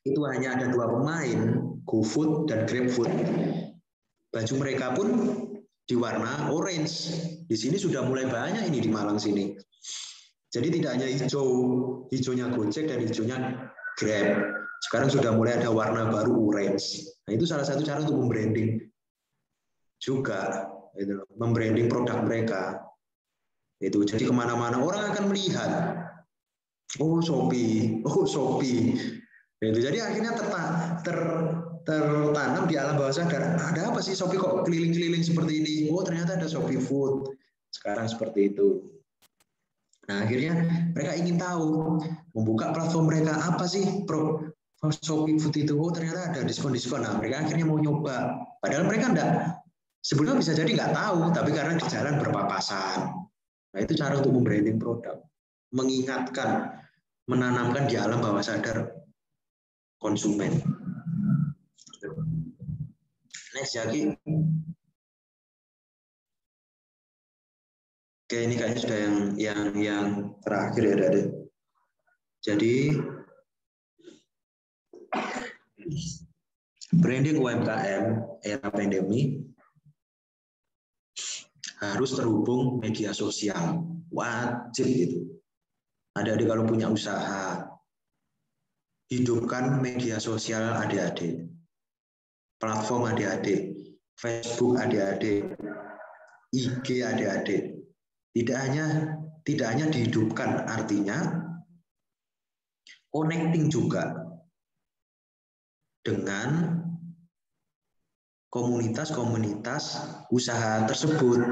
Speaker 1: itu hanya ada 2 pemain, GoFood dan GrabFood. Baju mereka pun di warna orange. Di sini sudah mulai banyak ini di Malang sini. Jadi tidak hanya hijaunya Gojek dan hijaunya Grab. Sekarang sudah mulai ada warna baru orange. Nah, itu salah satu cara untuk membranding juga, gitu, membranding produk mereka. Itu jadi kemana-mana orang akan melihat, oh Shopee. Itu jadi akhirnya tertanam di alam bawah sadar. Ada apa sih Shopee kok keliling-keliling seperti ini? Oh ternyata ada Shopee Food. Sekarang seperti itu. Nah akhirnya mereka ingin tahu, membuka platform mereka apa sih Shopee Food itu. Oh ternyata ada diskon-diskon. Nah mereka akhirnya mau nyoba. Padahal mereka sebelumnya bisa jadi nggak tahu, tapi karena di jalan berpapasan. Nah itu cara untuk membranding produk, mengingatkan, menanamkan di alam bawah sadar konsumen. Next Jaki. Oke ini kayaknya sudah yang terakhir ya Dade. Jadi branding UMKM era pandemi harus terhubung media sosial, wajib itu. Adik-adik kalau punya usaha, hidupkan media sosial adik-adik, platform adik-adik, Facebook adik-adik, IG adik-adik. Tidak hanya dihidupkan, artinya connecting juga dengan komunitas-komunitas usaha tersebut.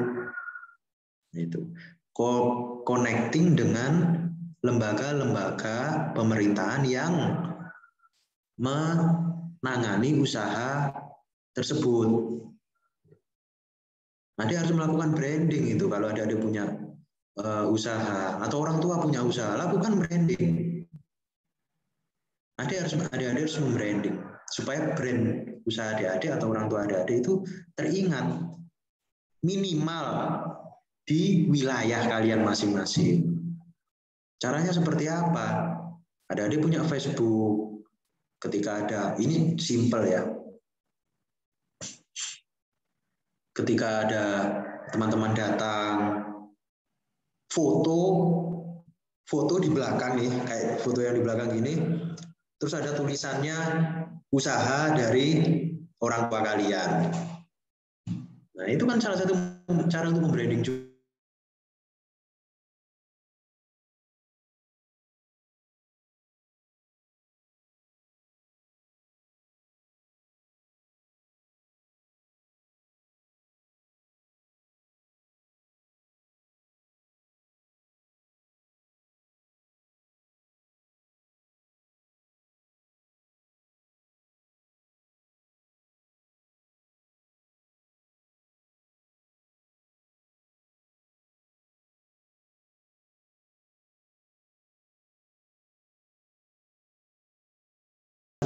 Speaker 1: Itu connecting dengan lembaga-lembaga pemerintahan yang menangani usaha tersebut. Adik harus melakukan branding itu. Kalau adik punya usaha atau orang tua punya usaha, lakukan branding. Adik harus membranding supaya brand usaha adik-adik atau orang tua adik-adik itu teringat minimal di wilayah kalian masing-masing. Caranya seperti apa? Adik-adik punya Facebook. Ketika ada, ini simple ya. Ketika ada teman-teman datang, foto di belakang nih, kayak foto yang di belakang ini, terus ada tulisannya usaha dari orang tua kalian. Nah, itu kan salah satu cara untuk membranding juga.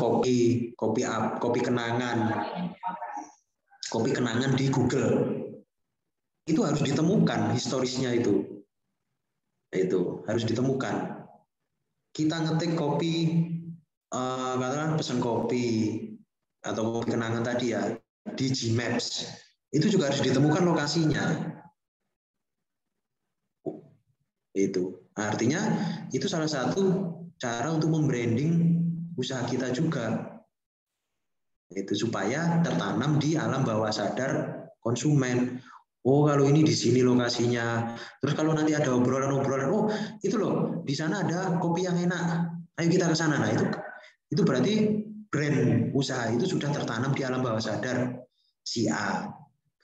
Speaker 1: Kopi kenangan di Google itu harus ditemukan historisnya itu harus ditemukan. Kita ngetik kopi katakan pesan kopi atau kopi kenangan tadi ya di Gmaps itu juga harus ditemukan lokasinya. Itu artinya itu salah satu cara untuk membranding usaha kita juga, itu supaya tertanam di alam bawah sadar konsumen. Oh kalau ini di sini lokasinya, terus kalau nanti ada obrolan-obrolan, oh itu loh di sana ada kopi yang enak, ayo kita ke sana. Nah itu berarti brand usaha itu sudah tertanam di alam bawah sadar si A.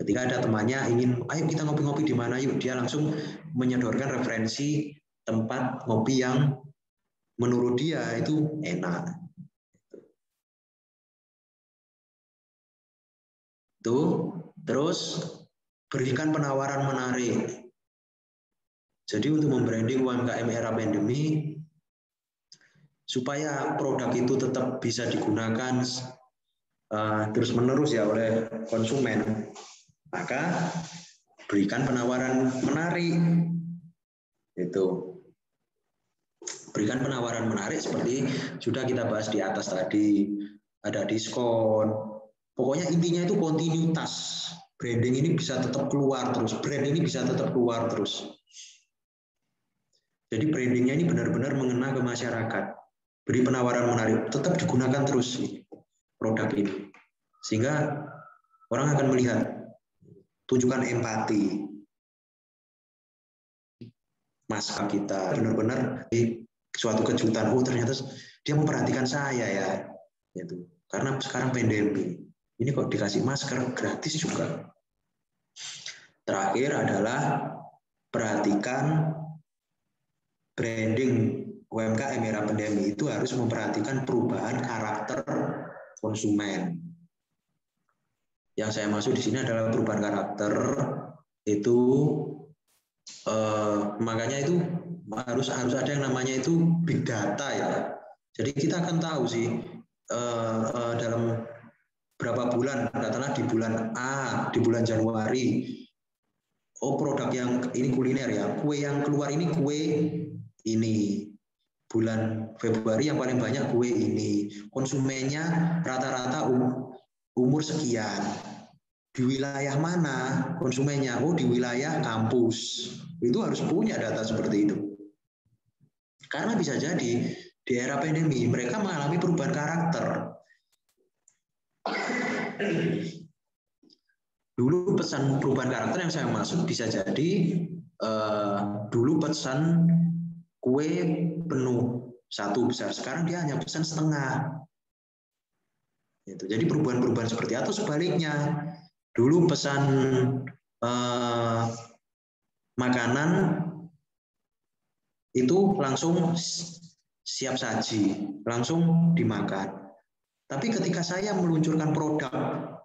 Speaker 1: Ketika ada temannya ingin, ayo kita ngopi-ngopi di mana yuk, dia langsung menyodorkan referensi tempat ngopi yang menurut dia itu enak. Terus berikan penawaran menarik. Jadi untuk membranding UMKM era pandemi, supaya produk itu tetap bisa digunakan terus-menerus ya oleh konsumen, maka berikan penawaran menarik. Itu berikan penawaran menarik seperti sudah kita bahas di atas tadi, ada diskon. Pokoknya intinya itu kontinuitas. branding ini bisa tetap keluar terus, brand ini bisa tetap keluar terus. Jadi brandingnya ini benar-benar mengena ke masyarakat, beri penawaran menarik, tetap digunakan terus produk ini, sehingga orang akan melihat, tunjukkan empati, masker kita benar-benar suatu kejutan, oh ternyata dia memperhatikan saya ya, gitu. Karena sekarang pandemi, ini kok dikasih masker gratis juga. Terakhir adalah perhatikan branding UMKM era pandemi itu harus memperhatikan perubahan karakter konsumen. Yang saya maksud di sini adalah perubahan karakter itu makanya itu harus ada yang namanya itu big data ya. Jadi kita akan tahu sih dalam berapa bulan, katakanlah di bulan A, di bulan Januari, oh produk yang ini kuliner ya, kue yang keluar ini kue ini. Bulan Februari yang paling banyak kue ini. Konsumennya rata-rata umur sekian. Di wilayah mana konsumennya? Oh di wilayah kampus. Itu harus punya data seperti itu. Karena bisa jadi di era pandemi mereka mengalami perubahan karakter. Dulu pesan perubahan karakter yang saya maksud bisa jadi dulu pesan kue penuh satu besar, sekarang dia hanya pesan setengah. Jadi perubahan-perubahan seperti itu, atau sebaliknya, dulu pesan makanan itu langsung siap saji, langsung dimakan. Tapi ketika saya meluncurkan produk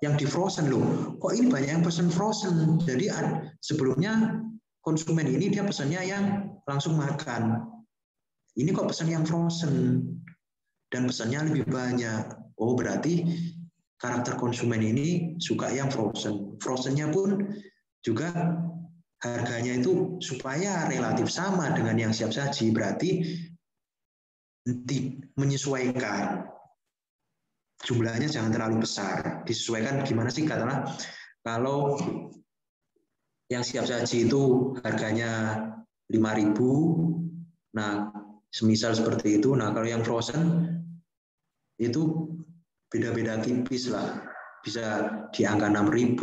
Speaker 1: yang di frozen loh, kok ini banyak yang pesan frozen. Jadi sebelumnya konsumen ini dia pesannya yang langsung makan. Ini kok pesan yang frozen dan pesannya lebih banyak. Oh berarti karakter konsumen ini suka yang frozen. Frozennya pun juga harganya itu supaya relatif sama dengan yang siap saji. Berarti menyesuaikan. Jumlahnya jangan terlalu besar. Disesuaikan gimana sih? Katakanlah kalau yang siap saji itu harganya 5.000, nah semisal seperti itu. Nah kalau yang frozen itu beda-beda tipis lah, bisa di angka 6.000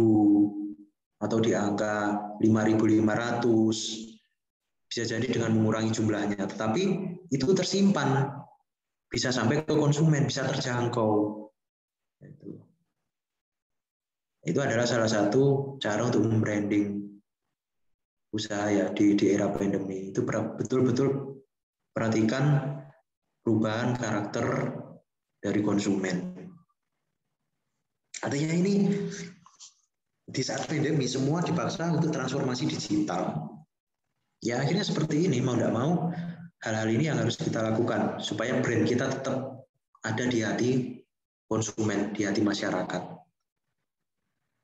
Speaker 1: atau di angka 5.500, bisa jadi dengan mengurangi jumlahnya, tetapi itu tersimpan, bisa sampai ke konsumen, bisa terjangkau. Itu adalah salah satu cara untuk membranding usaha ya di era pandemi. Itu betul-betul perhatikan perubahan karakter dari konsumen. Artinya ini di saat pandemi semua dipaksa untuk transformasi digital. Ya akhirnya seperti ini, mau tidak mau hal-hal ini yang harus kita lakukan supaya brand kita tetap ada di hati konsumen, di hati masyarakat.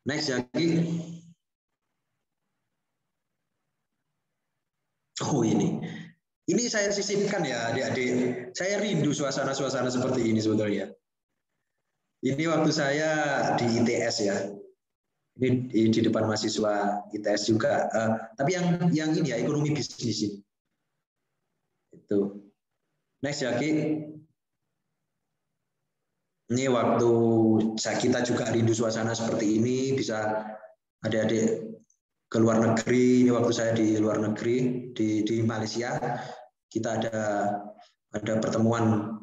Speaker 1: Next lagi. Oh ini saya sisipkan ya adik-adik. Saya rindu suasana-suasana seperti ini sebetulnya. Ini waktu saya di ITS ya. Ini di depan mahasiswa ITS juga. Tapi yang ini ya ekonomi bisnis ini. Itu. Next ya Ki. Ini waktu kita juga rindu suasana seperti ini, bisa adik-adik ke luar negeri. Ini waktu saya di luar negeri di Malaysia, kita ada pertemuan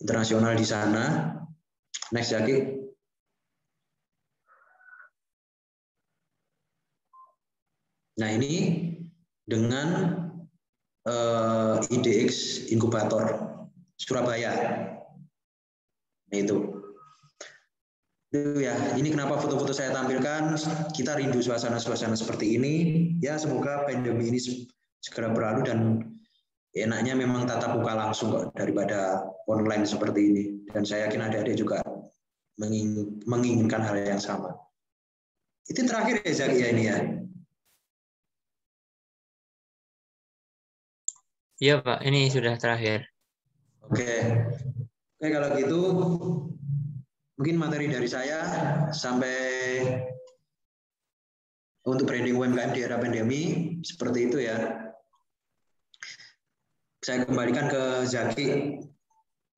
Speaker 1: internasional di sana. Next ya Ki. Nah ini dengan IDX Inkubator Surabaya. Nah, itu ya. Ini kenapa foto-foto saya tampilkan. Kita rindu suasana-suasana seperti ini. Ya semoga pandemi ini segera berlalu dan enaknya memang tatap muka langsung kok daripada online seperti ini. Dan saya yakin adik-adik juga menginginkan hal yang sama. Itu terakhir ya Zaki ya ini ya.
Speaker 2: Iya Pak, ini sudah terakhir.
Speaker 1: Oke kalau gitu Mungkin materi dari saya sampai untuk branding UMKM di era pandemi seperti itu ya. Saya kembalikan ke Zaki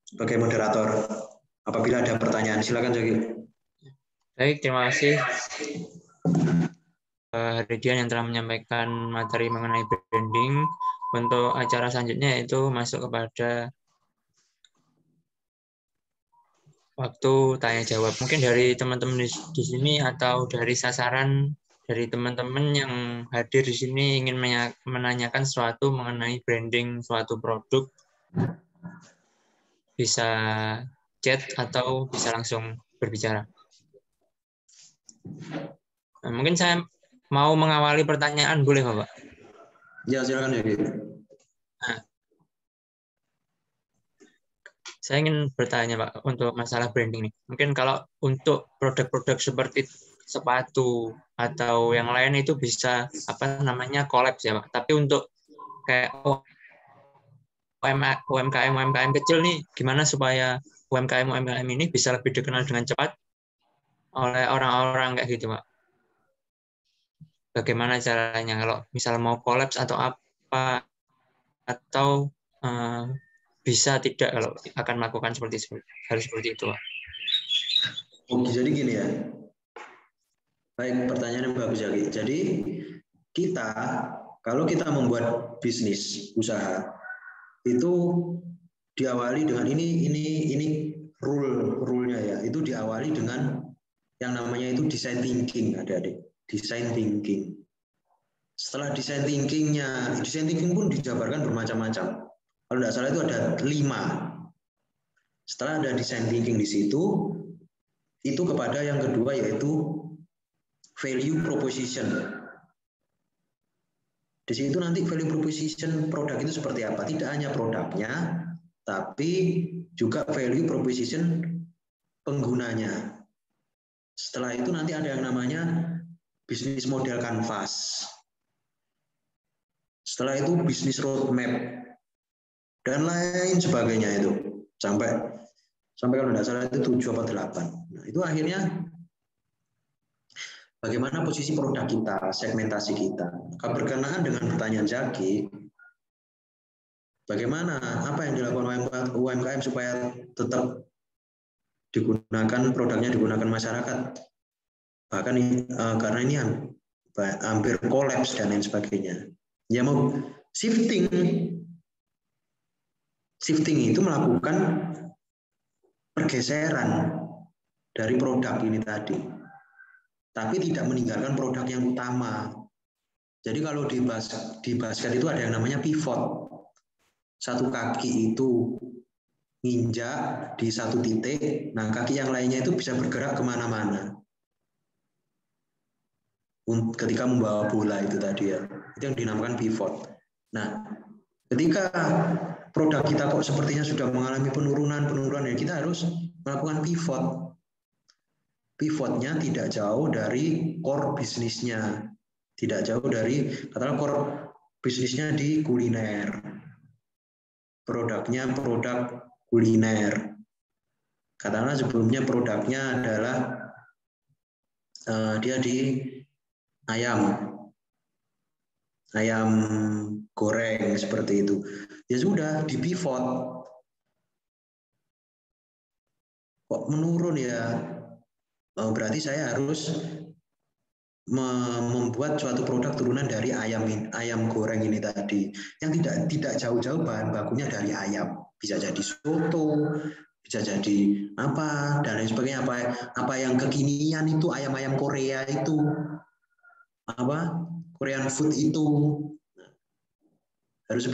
Speaker 1: sebagai moderator. Apabila ada pertanyaan, silakan Zaki.
Speaker 2: Baik, terima kasih Heridian yang telah menyampaikan materi mengenai branding. Untuk acara selanjutnya itu masuk kepada waktu tanya jawab. Mungkin dari teman-teman di sini atau dari sasaran dari teman-teman yang hadir di sini ingin menanyakan sesuatu mengenai branding suatu produk, bisa chat atau bisa langsung berbicara. Nah, mungkin saya mau mengawali pertanyaan, boleh Bapak?
Speaker 1: Ya, silakan Zaki.
Speaker 2: Nah, saya ingin bertanya Pak untuk masalah branding nih. Mungkin kalau untuk produk-produk seperti sepatu atau yang lain itu bisa apa namanya collab ya Pak. Tapi untuk kayak UMKM kecil nih, gimana supaya UMKM ini bisa lebih dikenal dengan cepat oleh orang-orang kayak gitu Pak? Bagaimana caranya kalau misal mau collab atau apa, atau bisa tidak kalau akan melakukan harus seperti itu Pak?
Speaker 1: Oke, jadi gini ya. Baik, pertanyaan yang bagus Zaki. Jadi kita kalau kita membuat bisnis usaha itu diawali dengan ini rule-nya ya. Itu diawali dengan yang namanya itu design thinking, adik-adik. Design thinking. Setelah design thinking pun dijabarkan bermacam-macam. Kalau tidak salah itu ada 5. Setelah ada design thinking di situ, itu kepada yang kedua yaitu value proposition. Di situ nanti value proposition produk itu seperti apa? Tidak hanya produknya, tapi juga value proposition penggunanya. Setelah itu nanti ada yang namanya bisnis model canvas. Setelah itu bisnis roadmap dan lain sebagainya itu sampai kalau tidak salah itu 7 atau 8. Nah, itu akhirnya bagaimana posisi produk kita, segmentasi kita. Berkenaan dengan pertanyaan Zaki, bagaimana apa yang dilakukan UMKM supaya tetap produknya digunakan masyarakat, bahkan karena ini hampir kolaps dan lain sebagainya. Ya mau shifting itu melakukan pergeseran dari produk ini tadi, tapi tidak meninggalkan produk yang utama. Jadi kalau di basket itu ada yang namanya pivot. Satu kaki itu nginjak di satu titik, nah kaki yang lainnya itu bisa bergerak kemana-mana. Ketika membawa bola itu tadi ya, itu yang dinamakan pivot. Nah, ketika produk kita kok sepertinya sudah mengalami penurunan ya, kita harus melakukan pivot. Pivotnya tidak jauh dari core bisnisnya, tidak jauh dari katakanlah core bisnisnya di kuliner. Produknya produk kuliner. Katakanlah sebelumnya produknya adalah dia di ayam goreng seperti itu. Ya sudah, di pivot. Kok menurun ya? Berarti saya harus membuat suatu produk turunan dari ayam goreng ini tadi, yang tidak jauh-jauh bahan bakunya dari ayam. Bisa jadi soto, bisa jadi apa dan lain sebagainya. Apa yang kekinian itu ayam-ayam Korea itu, apa Korean food itu, harus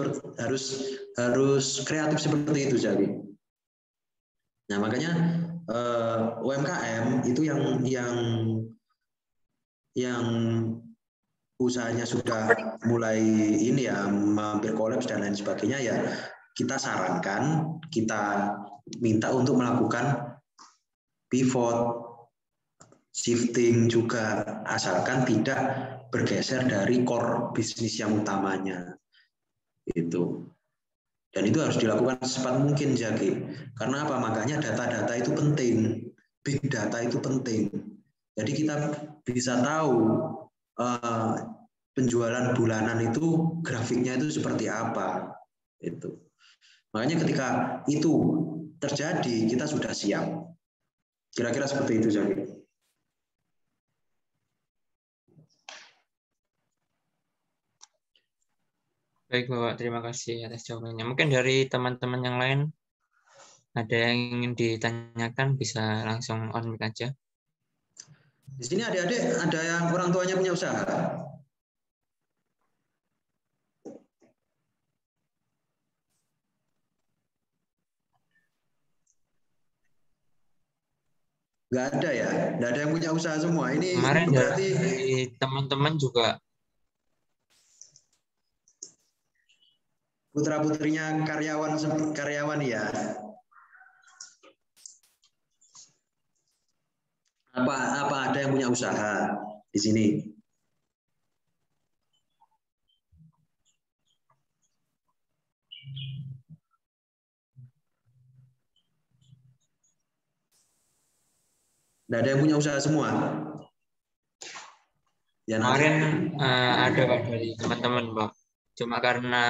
Speaker 1: kreatif seperti itu jadi. Nah makanya UMKM itu yang usahanya sudah mulai ini ya hampir kolaps dan lain sebagainya, ya kita sarankan, kita minta untuk melakukan pivot, shifting juga, asalkan tidak bergeser dari core bisnis yang utamanya itu. Dan itu harus dilakukan secepat mungkin Zaki. Karena apa? Makanya data-data itu penting. big data itu penting. Jadi kita bisa tahu penjualan bulanan itu grafiknya itu seperti apa. Itu. Makanya ketika itu terjadi, kita sudah siap. Kira-kira seperti itu, Jaki.
Speaker 2: Baik, Bapak. Terima kasih atas jawabannya. Mungkin dari teman-teman yang lain ada yang ingin ditanyakan, bisa langsung on mic aja.
Speaker 1: Di sini adik-adik ada yang orang tuanya punya usaha? Nggak ada ya? Nggak ada yang punya usaha semua. Ini
Speaker 2: Kemarin
Speaker 1: berarti
Speaker 2: dari teman-teman juga
Speaker 1: putra-putrinya karyawan ya. Apa ada yang punya usaha di sini? Nggak ada yang punya usaha semua. Ya,
Speaker 2: kemarin ada Pak dari teman-teman, Pak. Cuma karena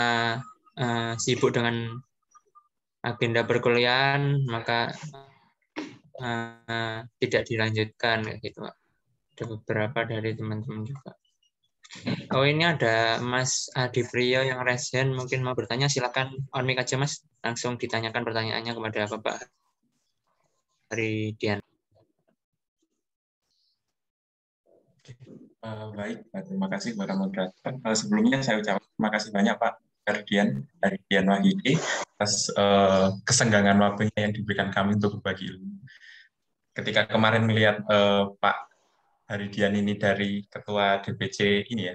Speaker 2: sibuk dengan agenda perkuliahan, maka tidak dilanjutkan gitu, Pak. Ada beberapa dari teman-teman juga. Oh, ini ada Mas Adi Priyo yang raise hand, mungkin mau bertanya. Silakan on mic aja, Mas. Langsung ditanyakan pertanyaannya kepada Bapak Haridian.
Speaker 3: Baik, terima kasih kepada moderator. Sebelumnya saya ucapkan terima kasih banyak Pak Haridian Wahyudi atas kesenggangan waktunya yang diberikan kami untuk berbagi ilmu. Ketika kemarin melihat Pak Haridian ini dari Ketua DPC ini ya,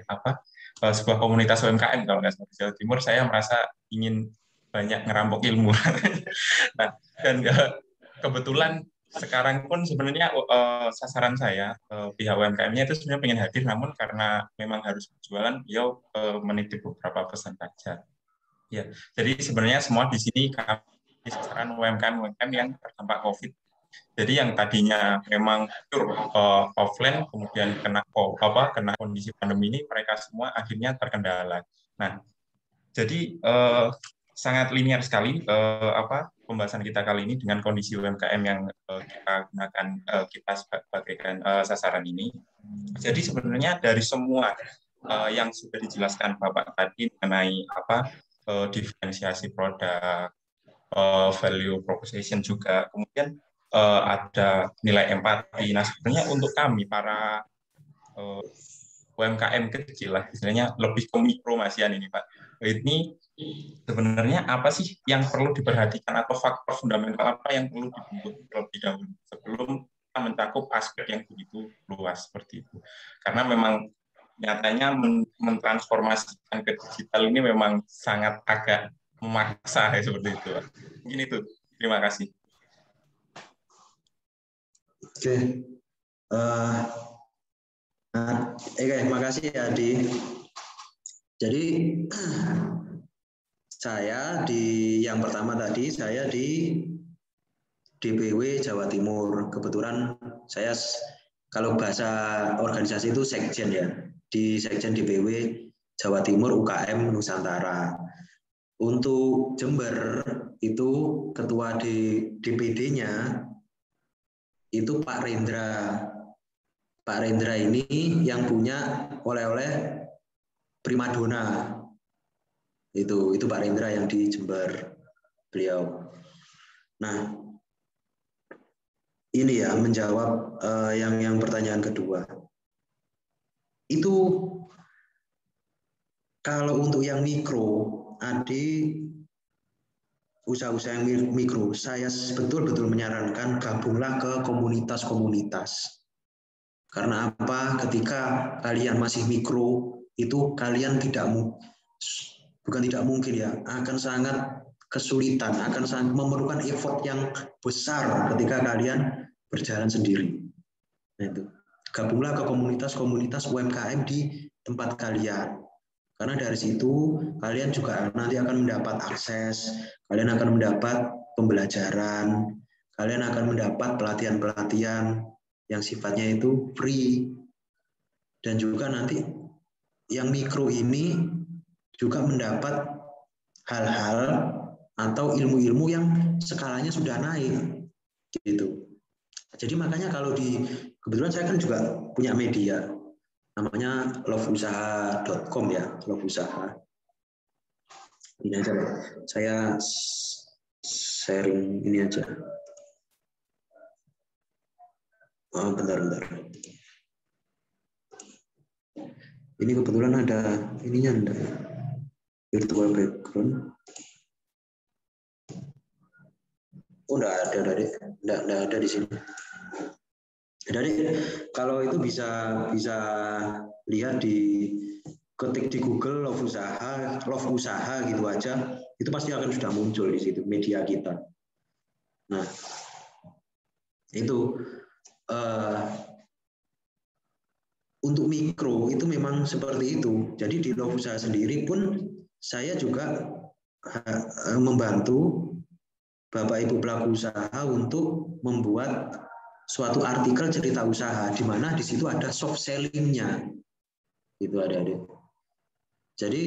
Speaker 3: sebuah komunitas UMKM kalau nggak salah di Jawa Timur, saya merasa ingin banyak ngerampok ilmu. Nah, dan kebetulan sekarang pun sebenarnya sasaran saya pihak UMKM-nya itu sebenarnya pengen hadir, namun karena memang harus berjualan, beliau menitip beberapa pesan saja. Ya, jadi sebenarnya semua di sini kami sasaran UMKM yang terdampak COVID. Jadi yang tadinya memang pure offline, kemudian kena kondisi pandemi ini, mereka semua akhirnya terkendala. Nah, jadi sangat linear sekali pembahasan kita kali ini dengan kondisi UMKM yang kita gunakan kita sebagai sasaran ini. Jadi sebenarnya dari semua yang sudah dijelaskan Bapak tadi mengenai diferensiasi produk, value proposition juga, kemudian ada nilai empati. Nah, sebenarnya untuk kami para UMKM kecil lah, istilahnya lebih ke mikro masian ini Pak. Ini sebenarnya apa sih yang perlu diperhatikan atau faktor fundamental apa yang perlu dibentuk terlebih dahulu sebelum kita mencakup aspek yang begitu luas seperti itu. Karena memang nyatanya mentransformasikan ke digital ini memang sangat agak memaksa ya, seperti itu. Mungkin itu. Terima kasih.
Speaker 1: Oke. Terima kasih Adi. Jadi saya yang pertama tadi saya di DPW Jawa Timur. Kebetulan saya kalau bahasa organisasi itu sekjen ya, di sekjen DPW Jawa Timur UKM Nusantara. Untuk Jember itu ketua DPD-nya itu Pak Rendra. Pak Rendra ini yang punya oleh-oleh primadona. Itu Pak Rendra yang di Jember, beliau. Nah, ini ya menjawab yang pertanyaan kedua. Itu kalau untuk yang mikro, usaha-usaha yang mikro, saya betul-betul menyarankan gabunglah ke komunitas-komunitas. Karena apa? Ketika kalian masih mikro, itu kalian bukan tidak mungkin ya, akan sangat kesulitan, akan sangat memerlukan effort yang besar ketika kalian berjalan sendiri. Nah, itu. Gabunglah ke komunitas-komunitas UMKM di tempat kalian. Karena dari situ kalian juga nanti akan mendapat akses, kalian akan mendapat pembelajaran, kalian akan mendapat pelatihan-pelatihan yang sifatnya itu free. Dan juga nanti yang mikro ini juga mendapat hal-hal atau ilmu-ilmu yang skalanya sudah naik gitu. Jadi makanya kalau kebetulan saya kan juga punya media namanya loveusaha.com ya, love usaha. Ini aja Pak. Saya sharing ini aja. Oh, bentar. Ini kebetulan ada ininya enggak? Virtual background. Oh, enggak ada di sini. Jadi kalau itu bisa lihat ketik di Google love usaha gitu aja, itu pasti akan sudah muncul di situ media kita. Nah, itu untuk mikro itu memang seperti itu. Jadi di love usaha sendiri pun saya juga membantu Bapak Ibu pelaku usaha untuk membuat suatu artikel cerita usaha di mana di situ ada soft selling-nya. Itu adik-adik. Jadi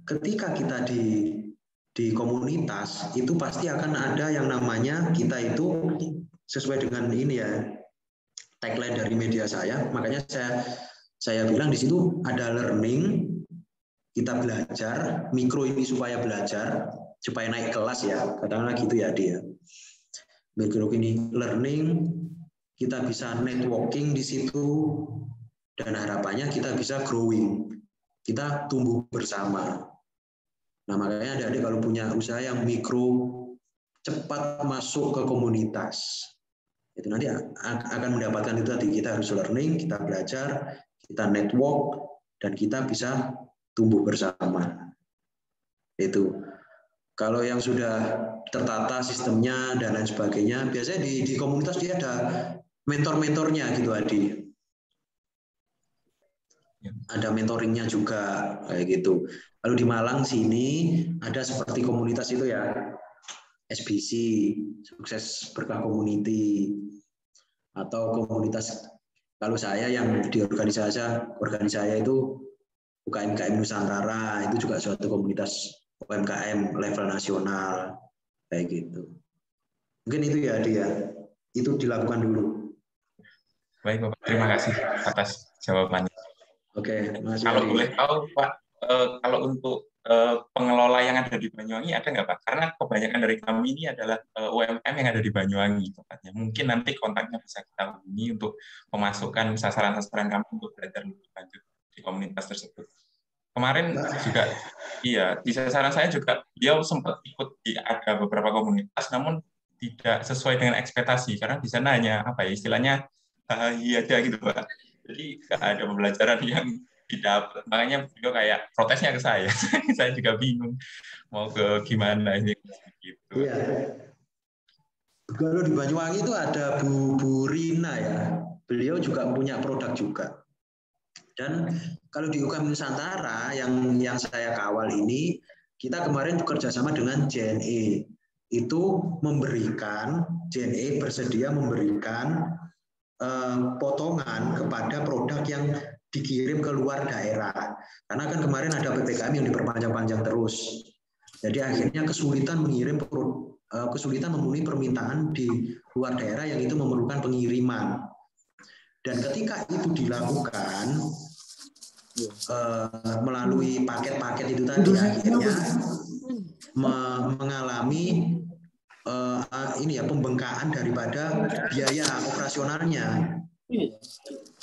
Speaker 1: ketika kita di komunitas itu pasti akan ada yang namanya kita itu sesuai dengan ini ya tagline dari media saya. Makanya saya bilang di situ ada learning, kita belajar, mikro ini supaya belajar, supaya naik kelas ya, katakanlah gitu ya dia. Mikro ini learning, kita bisa networking di situ, dan harapannya kita bisa growing, kita tumbuh bersama. Nah makanya adik-adik kalau punya usaha yang mikro, cepat masuk ke komunitas. Itu nanti akan mendapatkan itu tadi, kita harus learning, kita belajar, kita network, dan kita bisa tumbuh bersama. Itu. Kalau yang sudah tertata sistemnya dan lain sebagainya, biasanya di komunitas dia ada mentor-mentornya gitu Adi. Ada mentoringnya juga kayak gitu. Kalau di Malang sini ada seperti komunitas itu ya, SBC, Sukses Berkah Community, atau komunitas. Kalau saya yang di organisasi saya itu UKM Nusantara, itu juga suatu komunitas UMKM level nasional kayak gitu. Mungkin itu ya dia, itu dilakukan dulu.
Speaker 3: Baik Bapak, terima kasih atas jawabannya.
Speaker 1: Oke, makasih.
Speaker 3: Kalau boleh tahu Pak, kalau untuk pengelola yang ada di Banyuwangi ada nggak Pak? Karena kebanyakan dari kami ini adalah UMKM yang ada di Banyuwangi tepatnya. Mungkin nanti kontaknya bisa kita hubungi untuk memasukkan sasaran-sasaran kami untuk belajar lebih lanjut di komunitas tersebut. Kemarin juga, iya, di sasaran saya juga beliau sempat ikut ada beberapa komunitas, namun tidak sesuai dengan ekspektasi karena di sana hanya apa ya istilahnya iya aja gitu Pak. Jadi nggak ada pembelajaran yang didapat. Makanya beliau kayak protesnya ke saya. Saya juga bingung mau ke gimana ini gitu.
Speaker 1: Iya. Kalau di Banyuwangi itu ada Bu Rina ya. Beliau juga punya produk juga. Dan kalau di UKM Nusantara yang saya kawal ini, kita kemarin bekerja sama dengan JNE. Itu memberikan, JNE bersedia memberikan potongan kepada produk yang dikirim ke luar daerah. Karena kan kemarin ada PPKM yang diperpanjang-panjang terus. Jadi akhirnya kesulitan memenuhi permintaan di luar daerah yang itu memerlukan pengiriman. Dan ketika itu dilakukan melalui paket-paket itu tadi, akhirnya mengalami pembengkakan daripada biaya operasionalnya.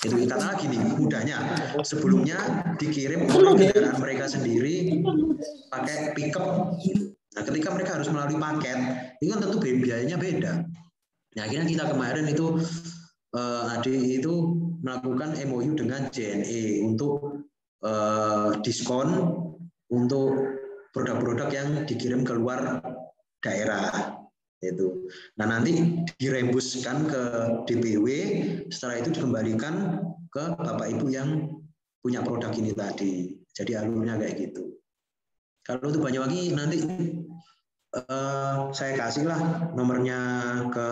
Speaker 1: Itu katakanlah gini, mudahnya sebelumnya dikirim oleh kendaraan mereka sendiri pakai pickup. Nah, ketika mereka harus melalui paket, itu kan tentu biayanya beda. Nah, akhirnya kita kemarin itu Adi itu melakukan MOU dengan JNE untuk diskon untuk produk-produk yang dikirim ke luar daerah. Itu. Nah nanti dirembuskan ke DPW, setelah itu dikembalikan ke Bapak Ibu yang punya produk ini tadi. Jadi alurnya kayak gitu. Kalau untuk Banyuwangi nanti saya kasihlah nomornya ke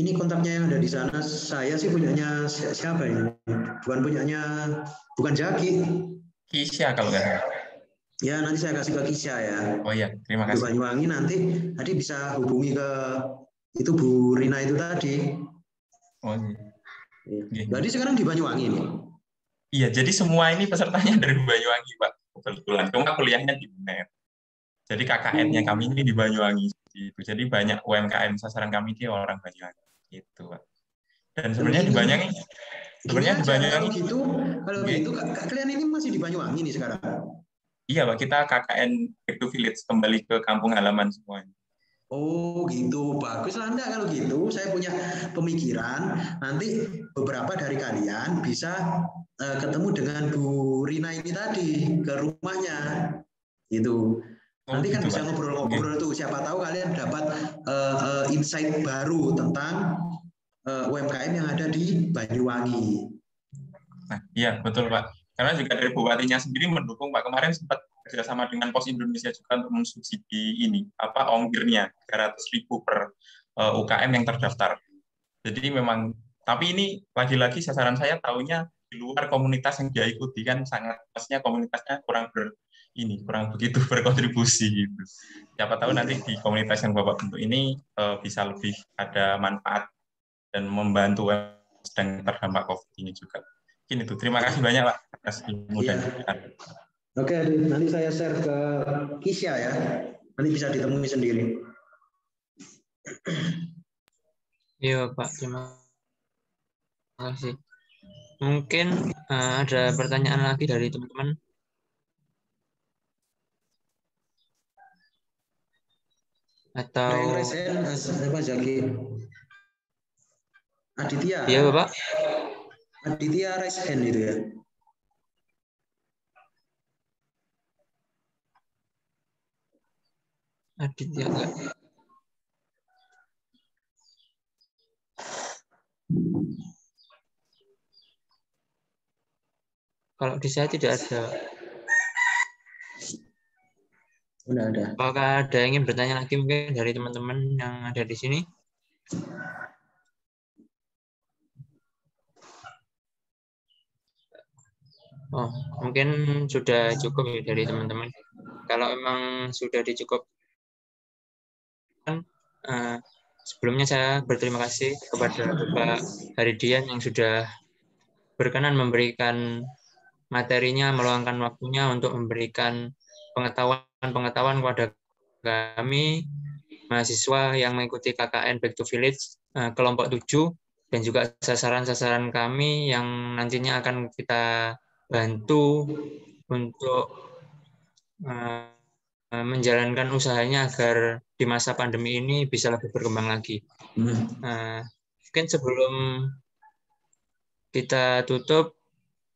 Speaker 1: ini, kontaknya yang ada di sana. Saya sih punyanya siapa ini? Bukan Jaki.
Speaker 3: Kisya kalau nggak salah.
Speaker 1: Ya, nanti saya kasih ke Kisya ya.
Speaker 3: Oh iya, terima
Speaker 1: Untuk
Speaker 3: kasih.
Speaker 1: Banyuwangi nanti bisa hubungi ke itu Bu Rina itu tadi.
Speaker 3: Oh iya.
Speaker 1: Berarti sekarang di Banyuwangi nih.
Speaker 3: Iya, jadi semua ini pesertanya dari Banyuwangi, Pak. Kebetulan. Cuma kuliahnya di UNER. Jadi KKN-nya kami ini di Banyuwangi. Gitu. Jadi banyak UMKM sasaran kami ini orang Banyuwangi. Gitu, Pak. Dan sebenarnya di Banyuwangi,
Speaker 1: kalau gitu kalian ini masih di Banyuwangi nih sekarang.
Speaker 3: Iya, Pak, kita KKN Back to Village, kembali ke kampung halaman semuanya.
Speaker 1: Oh gitu, bagus lah. Enggak, kalau gitu saya punya pemikiran nanti beberapa dari kalian bisa ketemu dengan Bu Rina ini tadi ke rumahnya gitu. Nanti kan
Speaker 3: gitu,
Speaker 1: bisa ngobrol-ngobrol tuh, siapa tahu kalian dapat insight baru tentang UMKM yang ada di Banyuwangi.
Speaker 3: Nah, iya betul, Pak. Karena juga dari bupatinya sendiri mendukung, Pak. Kemarin sempat kerjasama dengan Pos Indonesia juga untuk mensubsidi ongkirnya 300.000 per UKM yang terdaftar. Jadi memang, tapi ini lagi-lagi sasaran saya tahunya di luar komunitas yang dia ikuti, kan maksudnya komunitasnya kurang begitu berkontribusi gitu. Siapa tahu nanti di komunitas yang Bapak bentuk ini bisa lebih ada manfaat dan membantu sedang terdampak COVID ini juga. Mungkin itu. Terima kasih banyak, Pak, atas ilmu dan
Speaker 1: Oke, nanti saya share ke Kisya ya. Nanti bisa ditemui sendiri.
Speaker 2: Iya, Pak. Terima kasih. Mungkin ada pertanyaan lagi dari teman-teman. Atau
Speaker 1: Aditya.
Speaker 2: Iya, Bapak.
Speaker 1: Aditya raise hand itu ya.
Speaker 2: Aditya enggak. Kalau di saya tidak ada.
Speaker 1: Udah ada.
Speaker 2: Apakah ada yang ingin bertanya lagi mungkin dari teman-teman yang ada di sini? Oh, mungkin sudah cukup ya dari teman-teman. Kalau memang sudah dicukupkan, sebelumnya saya berterima kasih kepada Bapak Haridian yang sudah berkenan memberikan materinya, meluangkan waktunya untuk memberikan pengetahuan kepada kami, mahasiswa yang mengikuti KKN Back to Village kelompok 7, dan juga sasaran-sasaran kami yang nantinya akan kita bantu untuk menjalankan usahanya agar di masa pandemi ini bisa lebih berkembang lagi. Mungkin sebelum kita tutup,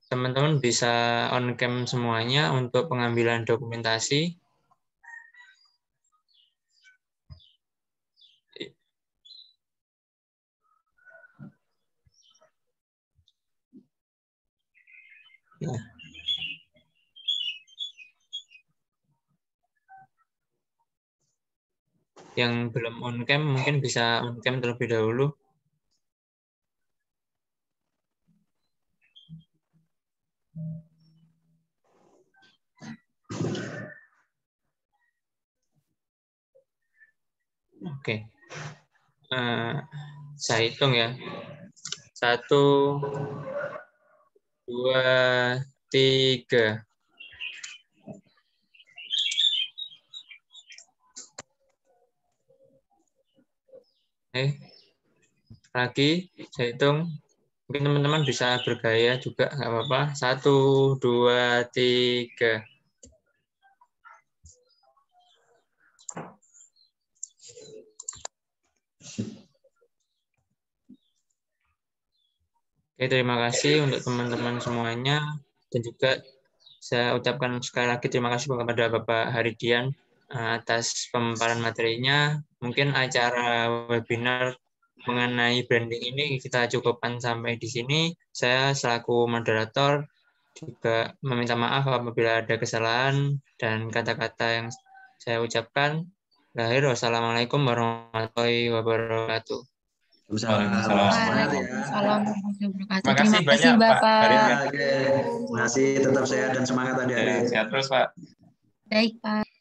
Speaker 2: teman-teman bisa on cam semuanya untuk pengambilan dokumentasi. Ya. Yang belum on cam mungkin bisa on cam terlebih dahulu. Oke. Saya hitung ya. 1, 2, 3. Lagi saya hitung. Mungkin teman-teman bisa bergaya juga, nggak apa-apa. 1, 2, 3. Oke, terima kasih untuk teman-teman semuanya, dan juga saya ucapkan sekali lagi terima kasih kepada Bapak Haridian atas pemaparan materinya. Mungkin acara webinar mengenai branding ini kita cukupkan sampai di sini. Saya selaku moderator juga meminta maaf apabila ada kesalahan dan kata-kata yang saya ucapkan wassalamualaikum warahmatullahi wabarakatuh.
Speaker 3: Waalaikumsalam.
Speaker 1: Semangat ya.
Speaker 4: Waalaikumsalam warahmatullahi wabarakatuh.
Speaker 3: Terima kasih
Speaker 4: Terima kasih
Speaker 3: banyak, Pak
Speaker 4: Bapak.
Speaker 3: Haridian.
Speaker 1: Oke, terima kasih. Tetap sehat dan semangat adik-adik.
Speaker 3: Sehat terus, Pak.
Speaker 4: Baik Pak.